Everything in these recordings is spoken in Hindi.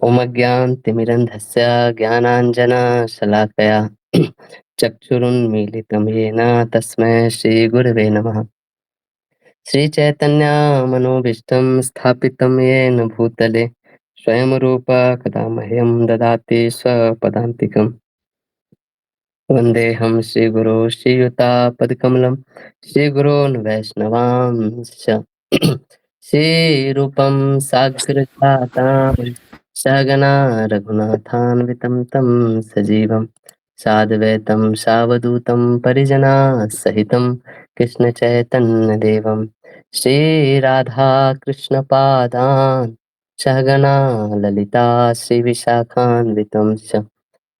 ओमज्ञानतिमिरन्धस्य ज्ञानाञ्जनशलाकया चक्षुरुन्मीलितं येन तस्मै श्रीगुरवे नमः। श्रीचैतन्यमनोभीष्टं स्थापितं येन भूतले स्वयं रूप कदा मह्यं ददाति स्वपदान्तिकम्। वन्देऽहं श्रीगुरो श्रीयुतापदकमलं श्रीगुरोन् वैष्णवांश्च श्रीरूपं साग्रजातां सहगना रघुनाथान्वितं तं सजीवं साद्वैतं सावधूतं परिजनासहितं कृष्णचैतन्यदेवं श्रीराधाकृष्णपादान् सहगना ललिता श्रीविशाखान्वितं च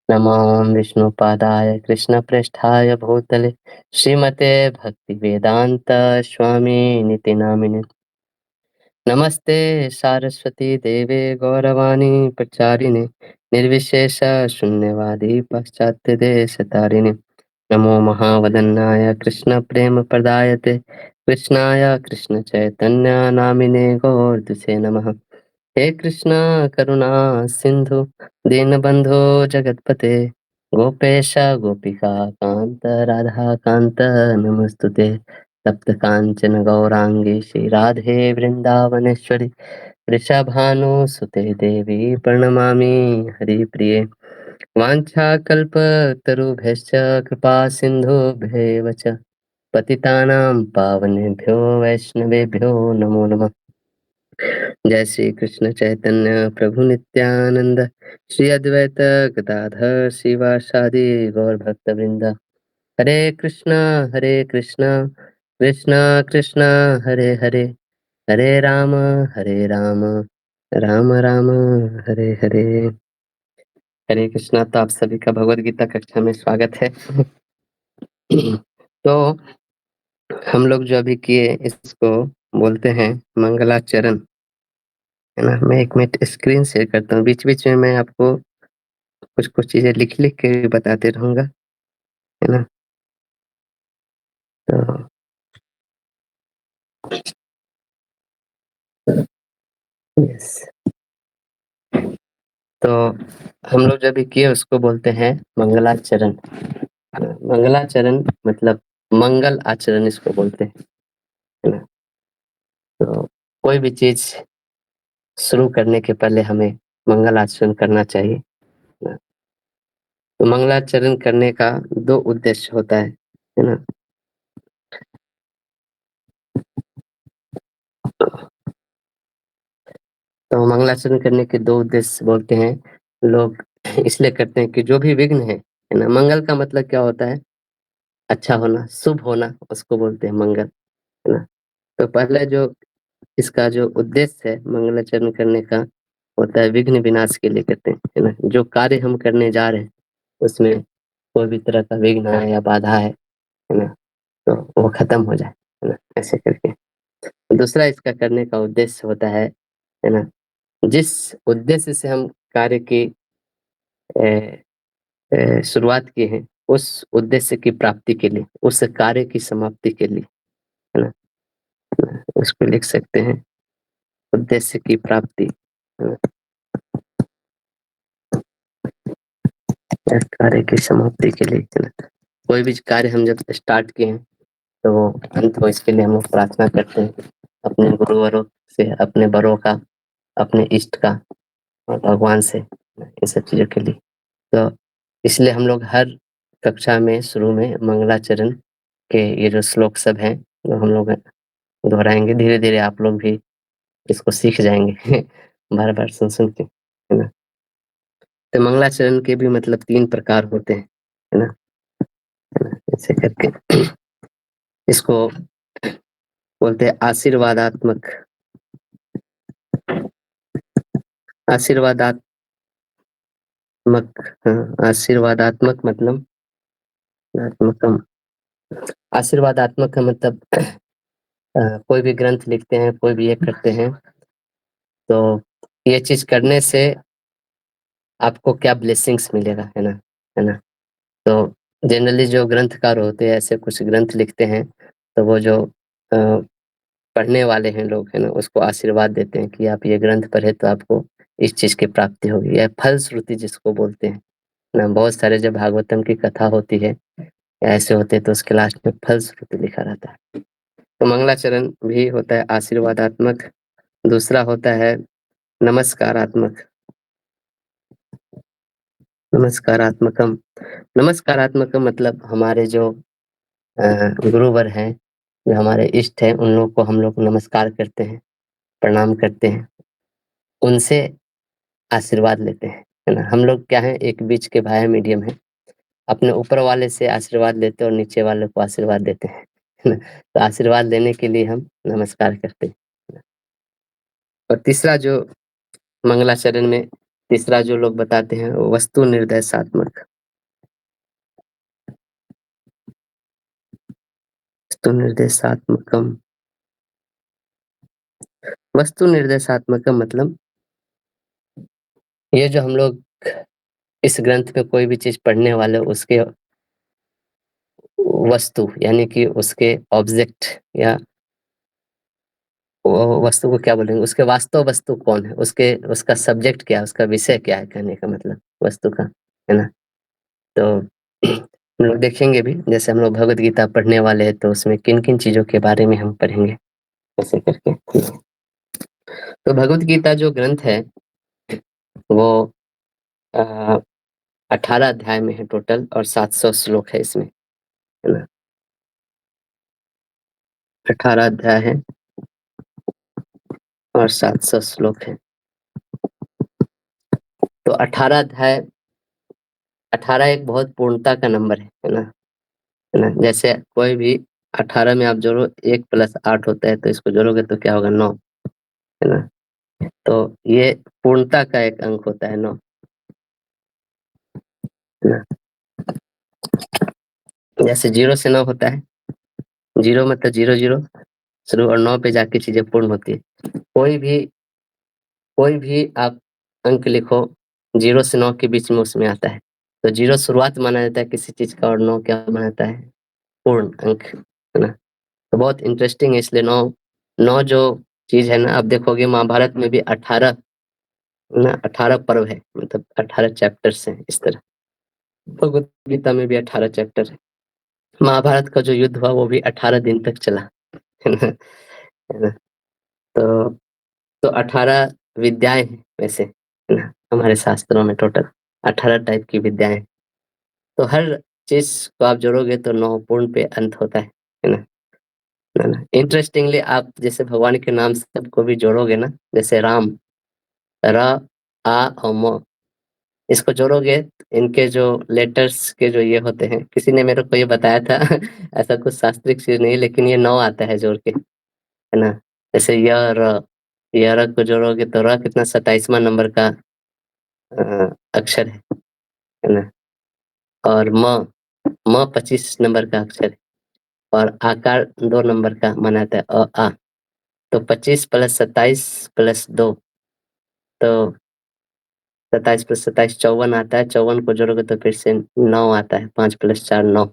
नमो विष्णुपादाय कृष्णप्रेष्ठाय भूतले श्रीमते भक्तिवेदांत स्वामी निति नामिने नमस्ते सारस्वती देवे गौरवाणी प्रचारिणे निर्विशेष शून्यवादी पाश्चात्य देश तारिणे नमो महावदन्नाय कृष्ण प्रेम प्रदायते कृष्णाय कृष्ण चैतन्य नामिने गौरदुसे नमः। हे कृष्ण करुणा सिंधु दीनबंधो जगतपते गोपेश गोपिका कांत राधा कांत नमस्तुते तप्त कांचन गौरांगी श्री राधे वृंदावनेश्वरी वृषभानुसुते देवी प्रणमामि हरिप्रिये वाञ्छाकल्पतरुभ्यश्च कृपा सिन्धुभ्येव च पतितानां पावनेभ्यो वैष्णवेभ्यो नमो नमः। जय श्री कृष्ण चैतन्य प्रभु नित्यानंद श्री अद्वैत गदाधर शिवासादि गौर भक्त वृंद हरे कृष्णा कृष्णा कृष्णा हरे हरे हरे राम राम राम हरे हरे। हरे कृष्णा। तो आप सभी का भगवत गीता कक्षा में स्वागत है। तो हम लोग जो अभी किए इसको बोलते हैं मंगलाचरण, है ना। मैं एक मिनट स्क्रीन शेयर करता हूँ, बीच बीच में मैं आपको कुछ कुछ चीजें लिख लिख के भी बताते रहूंगा, है ना। तो यस, तो हम लोग जो भी किए उसको बोलते हैं मंगलाचरण। मंगलाचरण मतलब मंगल आचरण इसको बोलते हैं, है ना। तो कोई भी चीज शुरू करने के पहले हमें मंगल आचरण करना चाहिए, है ना। तो मंगलाचरण करने का दो उद्देश्य होता है ना। तो मंगलाचरण करने के दो उद्देश्य बोलते हैं लोग, इसलिए करते हैं कि जो भी विघ्न है ना। मंगल का मतलब क्या होता है? अच्छा होना, शुभ होना, उसको बोलते हैं मंगल, है ना। तो पहले जो इसका जो उद्देश्य है मंगलाचरण करने का होता है विघ्न विनाश के लिए करते हैं, है ना। जो कार्य हम करने जा रहे हैं उसमें कोई भी तरह का विघ्न है या बाधा है ना, तो वो खत्म हो जाए, है ना, ऐसे करके। दूसरा इसका करने का उद्देश्य होता है ना, जिस उद्देश्य से हम कार्य की शुरुआत किए हैं उस उद्देश्य की प्राप्ति के लिए, उस कार्य की समाप्ति के लिए, है ना। उसको लिख सकते हैं उद्देश्य की प्राप्ति, है ना, या कार्य की समाप्ति के लिए, है ना। कोई भी कार्य हम जब स्टार्ट किए हैं तो वो अंत हो, इसके लिए हम लोग प्रार्थना करते हैं अपने गुरुवरों से, अपने बड़ों का, अपने इष्ट का और भगवान से, इन सब चीजों के लिए। तो इसलिए हम लोग हर कक्षा में शुरू में मंगलाचरण के ये जो श्लोक सब हैं वो हम लोग दोहराएंगे। धीरे धीरे आप लोग भी इसको सीख जाएंगे बार बार सुन सुन के, है ना। तो मंगलाचरण के भी मतलब 3 प्रकार होते हैं, है ना, है ना। ऐसे करके इसको बोलते हैं आशीर्वादात्मक। आशीर्वादात्मक, आशीर्वादात्मक मतलब आत्मकम। आशीर्वादात्मक का मतलब कोई भी ग्रंथ लिखते हैं, कोई भी ये करते हैं तो ये चीज करने से आपको क्या ब्लेसिंग्स मिलेगा, है ना। तो जनरली जो ग्रंथकार होते हैं ऐसे कुछ ग्रंथ लिखते हैं तो वो जो पढ़ने वाले हैं लोग, है ना, उसको आशीर्वाद देते हैं कि आप ये ग्रंथ पढ़े तो आपको इस चीज की प्राप्ति होगी। यह फलश्रुति जिसको बोलते हैं ना। बहुत सारे जब भागवतम की कथा होती है ऐसे होते हैं तो उसके लास्ट में फलश्रुति लिखा रहता है। तो मंगलाचरण भी होता है आशीर्वादात्मक, दूसरा होता है नमस्कारात्मक। नमस्कारात्मकम, नमस्कारात्मक मतलब हमारे जो गुरुवर हैं, जो हमारे इष्ट हैं, उन लोग को हम लोग नमस्कार करते हैं, प्रणाम करते हैं, उनसे आशीर्वाद लेते हैं, है ना। हम लोग क्या है, एक बीच के भाया मीडियम है, अपने ऊपर वाले से आशीर्वाद लेते हैं और नीचे वाले को आशीर्वाद देते हैं, है ना। तो आशीर्वाद लेने के लिए हम नमस्कार करते हैं। और तीसरा जो मंगलाचरण में तीसरा जो लोग बताते हैं वो वस्तु निर्देशात्मक। वस्तु निर्देशात्मकम, वस्तु निर्देशात्मकम मतलब ये जो हम लोग इस ग्रंथ में कोई भी चीज पढ़ने वाले उसके वस्तु यानी कि उसके ऑब्जेक्ट या वो वस्तु को क्या बोलेंगे, उसके वास्तव वस्तु कौन है, उसके उसका सब्जेक्ट क्या है, उसका विषय क्या है, कहने का मतलब वस्तु का, है ना। तो हम लोग देखेंगे भी, जैसे हम लोग भगवत गीता पढ़ने वाले हैं तो उसमें किन किन चीजों के बारे में हम पढ़ेंगे ऐसे करके। तो भगवत गीता जो ग्रंथ है वो 18 अध्याय में है टोटल और 700 श्लोक है इसमें, है ना। 18 अध्याय है और 700 श्लोक है। तो 18 अध्याय, 18 एक बहुत पूर्णता का नंबर है ना, है ना। जैसे कोई भी 18 में आप जोड़ो 1 + 8 होता है, तो इसको जोड़ोगे तो क्या होगा 9, है ना। तो ये पूर्णता का एक अंक होता है 9, है ना। जैसे 0 से 9 होता है, 0 मतलब 0 0 शुरू और 9 पे जाके चीजें पूर्ण होती है। कोई भी आप अंक लिखो 0 से 9 के बीच में उसमें आता है। तो 0 शुरुआत माना जाता है किसी चीज का और 9 क्या माना जाता है, पूर्ण अंक, है ना। तो बहुत इंटरेस्टिंग है, इसलिए 9 9 जो चीज है ना, आप देखोगे महाभारत में भी 18 ना, 18 पर्व है, मतलब 18 चैप्टर्स हैं इस तरह। भगवत गीता में भी 18 चैप्टर है। महाभारत का जो युद्ध हुआ वो भी 18 दिन तक चला, है ना, है ना। तो 18 विद्याएं हैं वैसे, है ना, हमारे शास्त्रों में टोटल 18 टाइप की विद्याएं हैं। तो हर चीज को आप जोड़ोगे तो 9 पूर्ण पे अंत होता है ना। इंटरेस्टिंगली आप जैसे भगवान के नाम सबको भी जोड़ोगे ना, जैसे राम, र, आ और म, इसको जोड़ोगे, इनके जो लेटर्स के जो ये होते हैं, किसी ने मेरे को ये बताया था ऐसा कुछ शास्त्रिक चीज नहीं, लेकिन ये 9 आता है जोड़ के, है ना। जैसे य र को जोड़ोगे तो र कितना 27वां नंबर का अक्षर है ना। और म 25 नंबर का अक्षर है, और आकार 2 नंबर का माना जाता है आ। तो 25 + 27 + 2, तो 27 + 27 54 आता है, 54 को जोड़ोगे तो फिर से 9 आता है, 5 + 4 9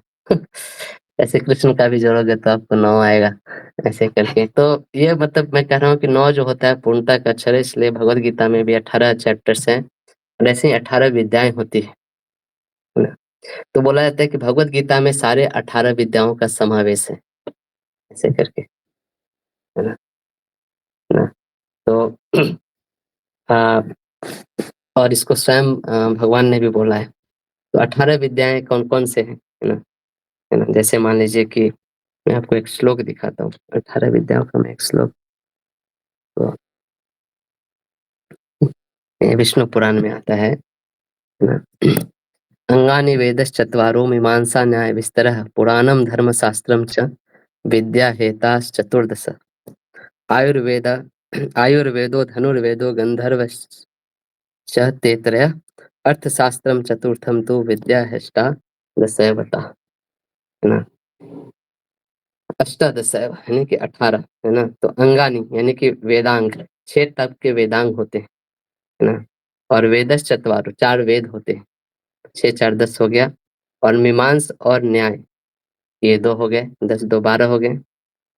ऐसे कृष्ण का भी जोड़ोगे तो आपको 9 आएगा, ऐसे करके। तो ये मतलब मैं कह रहा हूँ कि 9 जो होता है पूर्णता का अक्षर है, इसलिए भगवत गीता में भी 18 चैप्टर्स हैं और ऐसे ही 18 विद्याएं होती है ना। तो बोला जाता है कि भगवत गीता में सारे 18 विद्याओं का समावेश है, ऐसे करके, है ना, है ना। तो आ, और इसको स्वयं भगवान ने भी बोला है। तो 18 विद्याएं कौन कौन से हैं, है ना। जैसे मान लीजिए कि मैं आपको एक श्लोक दिखाता हूँ, 18 विद्याओं का मैं एक श्लोक, तो ये विष्णु पुराण में आता है ना। अंगानि वेदश्चत्वारो मीमांसा न्याय विस्तरः पुराणं धर्मशास्त्रं च विद्या हेताश्चतुर्दश। आयुर्वेद आयुर्वेदो धनुर्वेदो गंधर्वश्च तेत्रय अर्थशास्त्रम चतुर्थम तो विद्या हेष्टादशैवता, है ना। अष्टादशैव यानी कि 18, है ना। तो अंगानी यानी कि वेदांग, 6 तब के वेदांग होते हैं, है ना। और वेदस चतवारो, 4 वेद होते हैं, 6 4 10 हो गया। और मीमांस और न्याय ये 2 हो गए, 10 2 12 हो गए।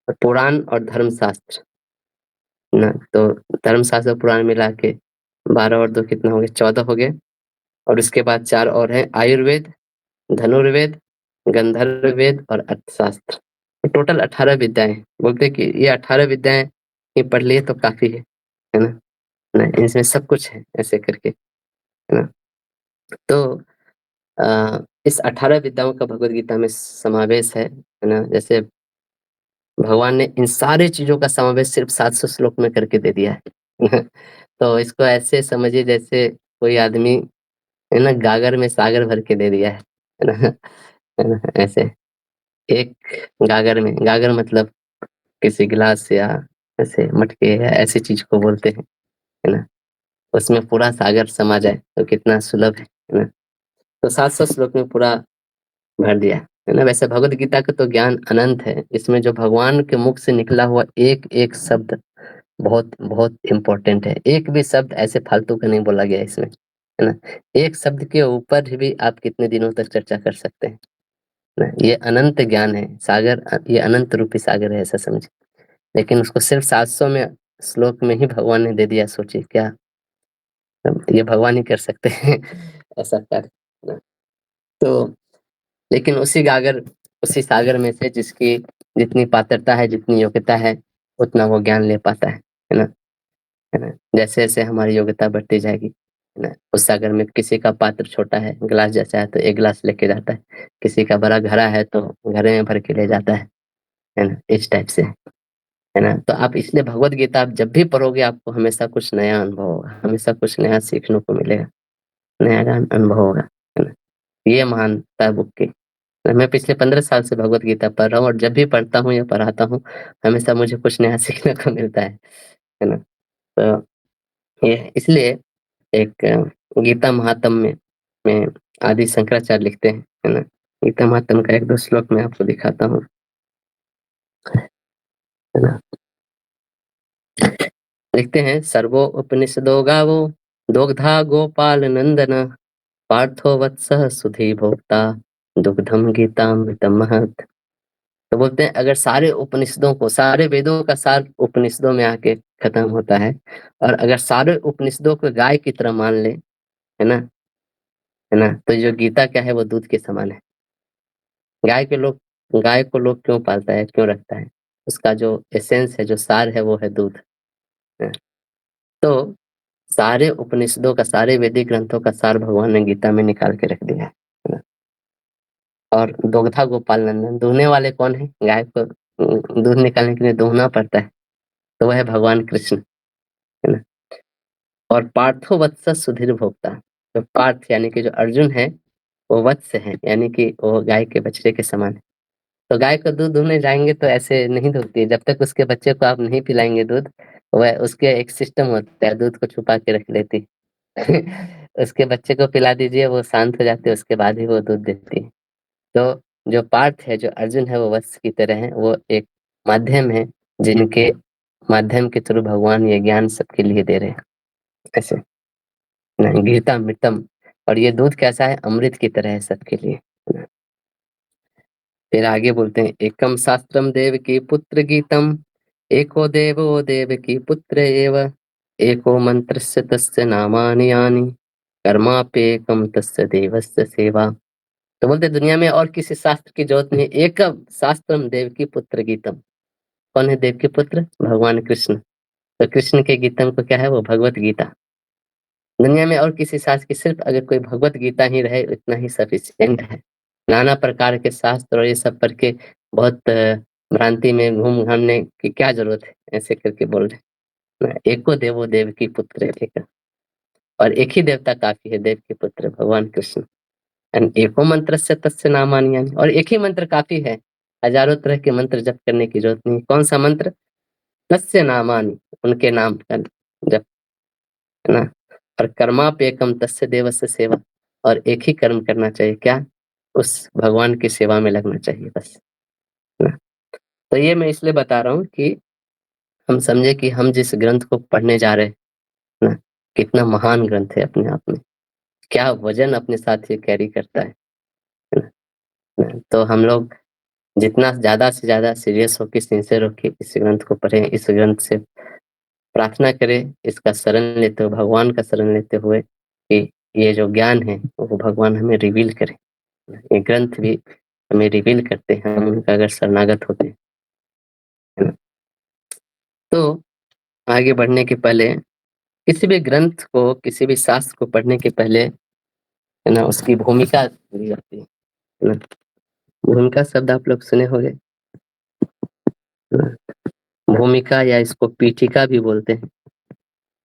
और पुराण और धर्मशास्त्र ना, तो धर्मशास्त्र पुराण मिला के 12 और 2 कितना हो गया, 14 हो गए। और उसके बाद 4 और हैं, आयुर्वेद, धनुर्वेद, गंधर्व वेद और अर्थशास्त्र। तो टोटल 18 विद्याएं हैं। बोलते हैं कि ये 18 विद्याएं ये पढ़ लिए तो काफी है ना। ना इनमें सब कुछ है ऐसे करके, है ना। तो इस 18 विद्याओं का भगवत गीता में समावेश है ना। जैसे भगवान ने इन सारी चीजों का समावेश सिर्फ 700 श्लोक में करके दे दिया है। तो इसको ऐसे समझिए जैसे कोई आदमी है ना गागर में सागर भर के दे दिया है ना। है ना ऐसे एक गागर में, गागर मतलब किसी गिलास या ऐसे मटके या ऐसी चीज को बोलते हैं, है ना। उसमें पूरा सागर समा जाए तो कितना सुलभ है ना। तो 700 श्लोक में पूरा भर दिया है ना। वैसे भगवत गीता का तो ज्ञान अनंत है। इसमें जो भगवान के मुख से निकला हुआ एक एक शब्द बहुत बहुत इम्पोर्टेंट है। एक भी शब्द ऐसे फालतू का नहीं बोला गया इसमें, है ना। एक शब्द के ऊपर भी आप कितने दिनों तक चर्चा कर सकते हैं ना। ये अनंत ज्ञान है सागर, ये अनंत रूपी सागर है ऐसा समझे। लेकिन उसको सिर्फ 700 में श्लोक में ही भगवान ने दे दिया। सोचिए क्या, ये भगवान ही कर सकते हैं ऐसा कार्य ना। तो लेकिन उसी सागर में से जिसकी जितनी पात्रता है, जितनी योग्यता है, उतना वो ज्ञान ले पाता है ना। है ना। जैसे जैसे हमारी योग्यता बढ़ती जाएगी, है ना, उस सागर में किसी का पात्र छोटा है, गिलास जैसा है तो एक गिलास लेके जाता है, किसी का बड़ा घड़ा है तो घड़े में भर के ले जाता है ना। इस टाइप से, है ना। तो आप इसलिए भगवत गीता आप जब भी पढ़ोगे आपको हमेशा कुछ नया अनुभव होगा, हमेशा कुछ नया सीखने को मिलेगा, नया ज्ञान अनुभव होगा, है ना। ये महानता है बुक की। मैं पिछले 15 साल से भगवत गीता पढ़ रहा हूँ और जब भी पढ़ता हूँ या पढ़ाता हूँ हमेशा मुझे कुछ नया सीखने को मिलता है ना। तो ये इसलिए एक गीता महात्म्य में आदि शंकराचार्य लिखते हैं, है ना। गीता महात्म्य का एक दो श्लोक मैं आपको दिखाता हूँ, है ना। लिखते हैं, सर्वो उपनिषदो गावो दोग्धा गोपाल नंदन पार्थो वत्सः सुधी भोक्ता दुग्धम गीतामृतम महत्। तो बोलते हैं अगर सारे उपनिषदों को, सारे वेदों का सार उपनिषदों में आके खत्म होता है, और अगर सारे उपनिषदों को गाय की तरह मान ले, है ना, है ना, तो जो गीता क्या है वो दूध के समान है। गाय के लोग गाय को लोग क्यों पालता है, क्यों रखता है? उसका जो एसेंस है, जो सार है वो है दूध, है। तो सारे उपनिषदों का, सारे वैदिक ग्रंथों का सार भगवान ने गीता में निकाल के रख दिया है ना। और दोग्धा गोपाल नंदन, दुहने वाले कौन है? गाय को दूध निकालने के लिए दूहना पड़ता है, तो वह है भगवान कृष्ण, है ना। और पार्थो वत्स सुधीर भोक्ता, तो पार्थ यानी कि जो अर्जुन है वो वत्स है, यानी कि वो गाय के बछड़े के समान है। तो गाय को दूध दूहने जाएंगे तो ऐसे नहीं दूहती है, जब तक उसके बच्चे को आप नहीं पिलाएंगे दूध, वह उसके एक सिस्टम होता है, दूध को छुपा के रख लेती। उसके बच्चे को पिला दीजिए, वो शांत हो जाती है, उसके बाद ही वो दूध देती है। तो जो पार्थ है, जो अर्जुन है, वो वत्स की तरह है, वो एक माध्यम है जिनके माध्यम के थ्रू भगवान ये ज्ञान सबके लिए दे रहे हैं ऐसे ना। गीता अमृतम, और ये दूध कैसा है? अमृत की तरह है सबके लिए ना। फिर आगे बोलते हैं, एकम शास्त्रम देव की पुत्र गीतम, एको देवो देव की पुत्र एव, एको मंत्रस्य तस्य नामानि यानि, कर्माप्येकम तस्य देवस्य सेवा। तो बोलते दुनिया में और किसी शास्त्र की जरूरत नहीं, एकम शास्त्रम देव की पुत्र गीतम। कौन है देव के पुत्र? भगवान कृष्ण। तो कृष्ण के गीतम को क्या है? वो भगवत गीता। दुनिया में और किसी शास्त्र की, सिर्फ अगर कोई भगवत गीता ही रहे इतना ही सफिशिएंट है। नाना प्रकार के शास्त्र और ये सब पढ़ के बहुत भ्रांति में घूम घामने की क्या जरूरत है, ऐसे करके बोल रहे हैं ना। एको देवो देव की पुत्र है, एक, और एक ही देवता काफी है, देव के पुत्र भगवान कृष्ण। एंड एको मंत्र से तस्य नामानि यानि, और एक ही मंत्र काफी है, हजारों तरह के मंत्र जप करने की जरूरत नहीं। कौन सा मंत्र? तस्य नामानि, उनके नाम का जप, है ना। और कर्माप्येकम तस्य देवस्य सेवा, और एक ही कर्म करना चाहिए, क्या? उस भगवान की सेवा में लगना चाहिए बस, है ना। तो ये मैं इसलिए बता रहा हूँ कि हम समझे कि हम जिस ग्रंथ को पढ़ने जा रहे हैं ना, कितना महान ग्रंथ है अपने आप में, क्या वजन अपने साथ ये कैरी करता है ना। तो हम लोग जितना ज्यादा से ज्यादा सीरियस होकर, सिंसियर होकर इस ग्रंथ को पढ़ें, इस ग्रंथ से प्रार्थना करें, इसका शरण लेते हुए, भगवान का शरण लेते हुए कि ये जो ज्ञान है वो भगवान हमें रिवील करें। ये ग्रंथ भी हमें रिवील करते हैं, हम उनका अगर शरणागत होते हैं, है ना? तो आगे बढ़ने के पहले किसी भी ग्रंथ को, किसी भी शास्त्र को पढ़ने के पहले, है ना, उसकी भूमिका दी जाती है ना? भूमिका शब्द आप लोग सुने होंगे, है ना? भूमिका या इसको पीठिका भी बोलते हैं,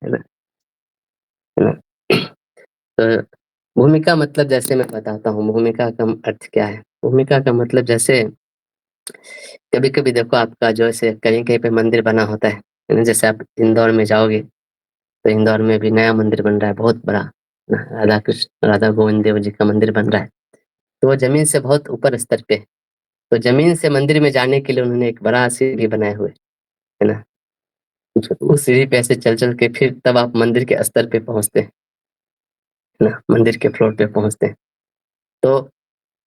है ना? है ना? तो भूमिका मतलब जैसे मैं बताता हूँ, भूमिका का अर्थ क्या है। भूमिका का मतलब जैसे कभी-कभी देखो आपका जो ऐसे कहीं-कहीं पे मंदिर बना होता है, जैसे आप इंदौर में जाओगे, तो इंदौर में भी नया मंदिर बन रहा है बहुत बड़ा, राधा कृष्ण, राधा गोविंद देव जी का मंदिर बन रहा है। तो वो ज़मीन से बहुत ऊपर स्तर पे है। तो ज़मीन से मंदिर में जाने के लिए उन्होंने एक बड़ा सीढ़ी बनाए हुए, है ना? उस सीढ़ी पे ऐसे चल-चल के फिर तब आप मंदिर के स्तर पे पहुँचते हैं, है ना? मंदिर के फ्लोर पे पहुँचते हैं। तो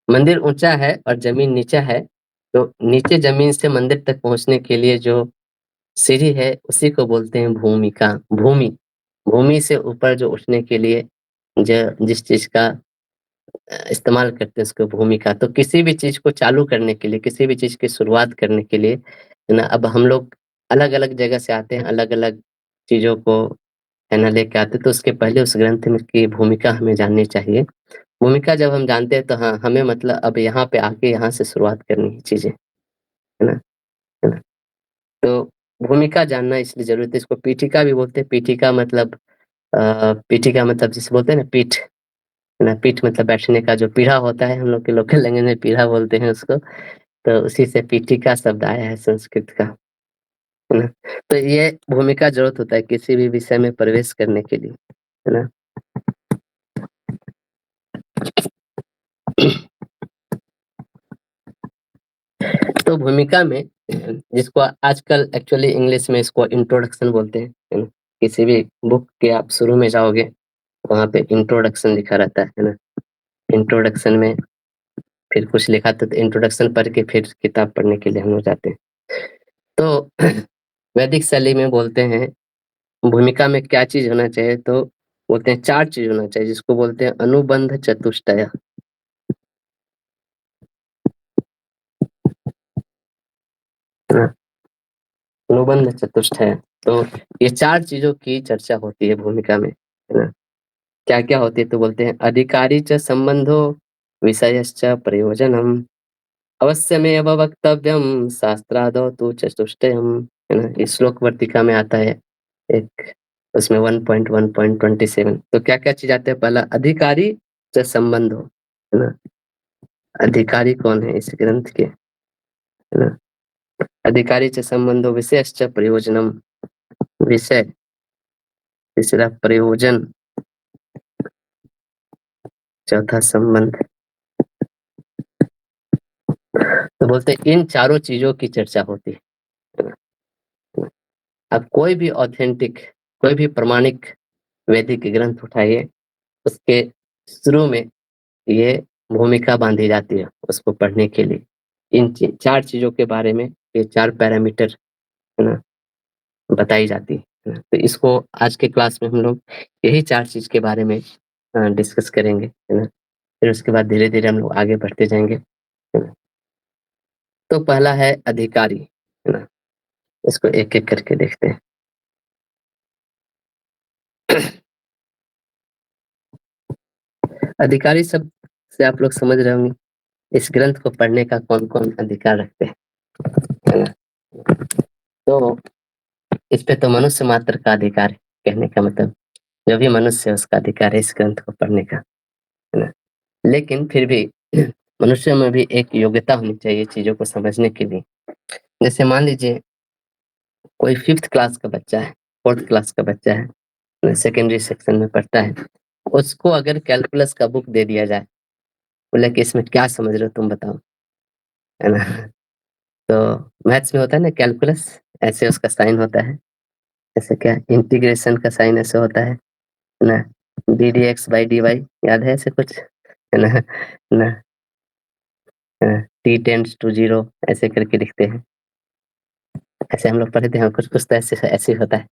मंदिर ऊँचा है और ज़मीन नीचा है, तो नीचे ज़मीन से मंदिर तक पहुँचने के लिए जो सीढ़ी है, उसी को बोलते हैं भूमिका, भूमि। भूमि से ऊपर जो उठने के लिए जिस चीज़ का इस्तेमाल करते हैं उसको भूमिका। तो किसी भी चीज़ को चालू करने के लिए, किसी भी चीज़ की शुरुआत करने के लिए, है ना, अब हम लोग अलग-अलग जगह से आते हैं, अलग-अलग चीज़ों को, है ना, लेके आते हैं, तो उसके पहले उस ग्रंथ में की भूमिका हमें जाननी चाहिए। भूमिका जब हम जानते हैं तो हाँ, हमें मतलब अब यहाँ पे आके यहाँ से शुरुआत करनी है चीज़ें, है ना? है ना? तो भूमिका जानना इसलिए ज़रूरी है, इसको पीठिका भी बोलते हैं। पीठिका मतलब जिसे बोलते हैं ना पीठ, है ना? पीठ मतलब बैठने का जो पीढ़ा होता है, हम लोग के लोकल लैंग्वेज में पीढ़ा बोलते हैं उसको, तो उसी से पीठिका शब्द आया है संस्कृत का, है ना? तो ये भूमिका ज़रूरत होता है किसी भी विषय में प्रवेश करने के लिए, है ना? तो भूमिका में जिसको आजकल एक्चुअली इंग्लिश में इसको इंट्रोडक्शन बोलते हैं, है ना? किसी भी बुक के आप शुरू में जाओगे, वहाँ पे इंट्रोडक्शन लिखा रहता है ना? इंट्रोडक्शन में फिर कुछ लिखा था तो इंट्रोडक्शन पढ़ के फिर किताब पढ़ने के लिए हम लोग जाते हैं। तो वैदिक शैली में बोलते हैं भूमिका में क्या चीज़ होना चाहिए, तो बोलते हैं 4 चीज़ होना चाहिए जिसको बोलते हैं अनुबंध चतुष्टय, है ना? अनुबंध चतुष्टय। तो ये 4 चीज़ों की चर्चा होती है भूमिका में, है ना? क्या-क्या होती है तो बोलते हैं अधिकारी च संबंधो, विषयश्च प्रयोजनम्, अवश्यमेव वक्तव्यम शास्त्रादौ तु चतुष्टयम्, है ना? इस श्लोक वर्तिका में आता है एक, उसमें 1.1.27 तो क्या-क्या चीज़ आते हैं, पहला अधिकारी च संबंधो, है ना? अधिकारी कौन है इस ग्रंथ के, है ना? अधिकारी च संबंधो, विषयश्च प्रयोजनम्, विषय, तीसरा प्रयोजन, चौथा संबंध। तो बोलते हैं इन चारों चीज़ों की चर्चा होती है ना? अब कोई भी ऑथेंटिक, कोई भी प्रमाणिक वैदिक ग्रंथ उठाइए, उसके शुरू में ये भूमिका बाँधी जाती है उसको पढ़ने के लिए। इन 4 चीज़ों के बारे में ये 4 पैरामीटर, है ना, बताई जाती है ना? तो इसको आज के क्लास में हम लोग यही 4 चीज़ के बारे में डिस्कस करेंगे, है ना? फिर उसके बाद धीरे-धीरे हम लोग आगे बढ़ते जाएँगे, है ना? तो पहला है अधिकारी, है ना? इसको एक-एक करके देखते हैं। अधिकारी शब्द से आप लोग समझ रहे होंगे, इस ग्रंथ को पढ़ने का कौन-कौन अधिकार रखते हैं, है ना? तो इस पे तो मनुष्य मात्र का अधिकार है, कहने का मतलब जो भी मनुष्य है उसका अधिकार है इस ग्रंथ को पढ़ने का, है ना? लेकिन फिर भी मनुष्य में भी एक योग्यता होनी चाहिए चीज़ों को समझने के लिए। जैसे मान लीजिए कोई 5th क्लास का बच्चा है, 4th क्लास का बच्चा है, सेकेंडरी सेक्शन में पढ़ता है, उसको अगर कैलकुलस का बुक दे दिया जाए, बोला कि इसमें क्या समझ रहे हो तुम बताओ, है ना? तो मैथ्स में होता है ना कैलकुलस, ऐसे उसका साइन होता है, ऐसे क्या इंटीग्रेशन का साइन ऐसे होता है ना? D D X by D Y याद है ऐसे कुछ? है ना? ना टी टेंड्स टू 0 ऐसे करके लिखते हैं। ऐसे हम लोग पढ़े थे, हाँ, कुछ-कुछ तो ऐसे ऐसे ही होता है।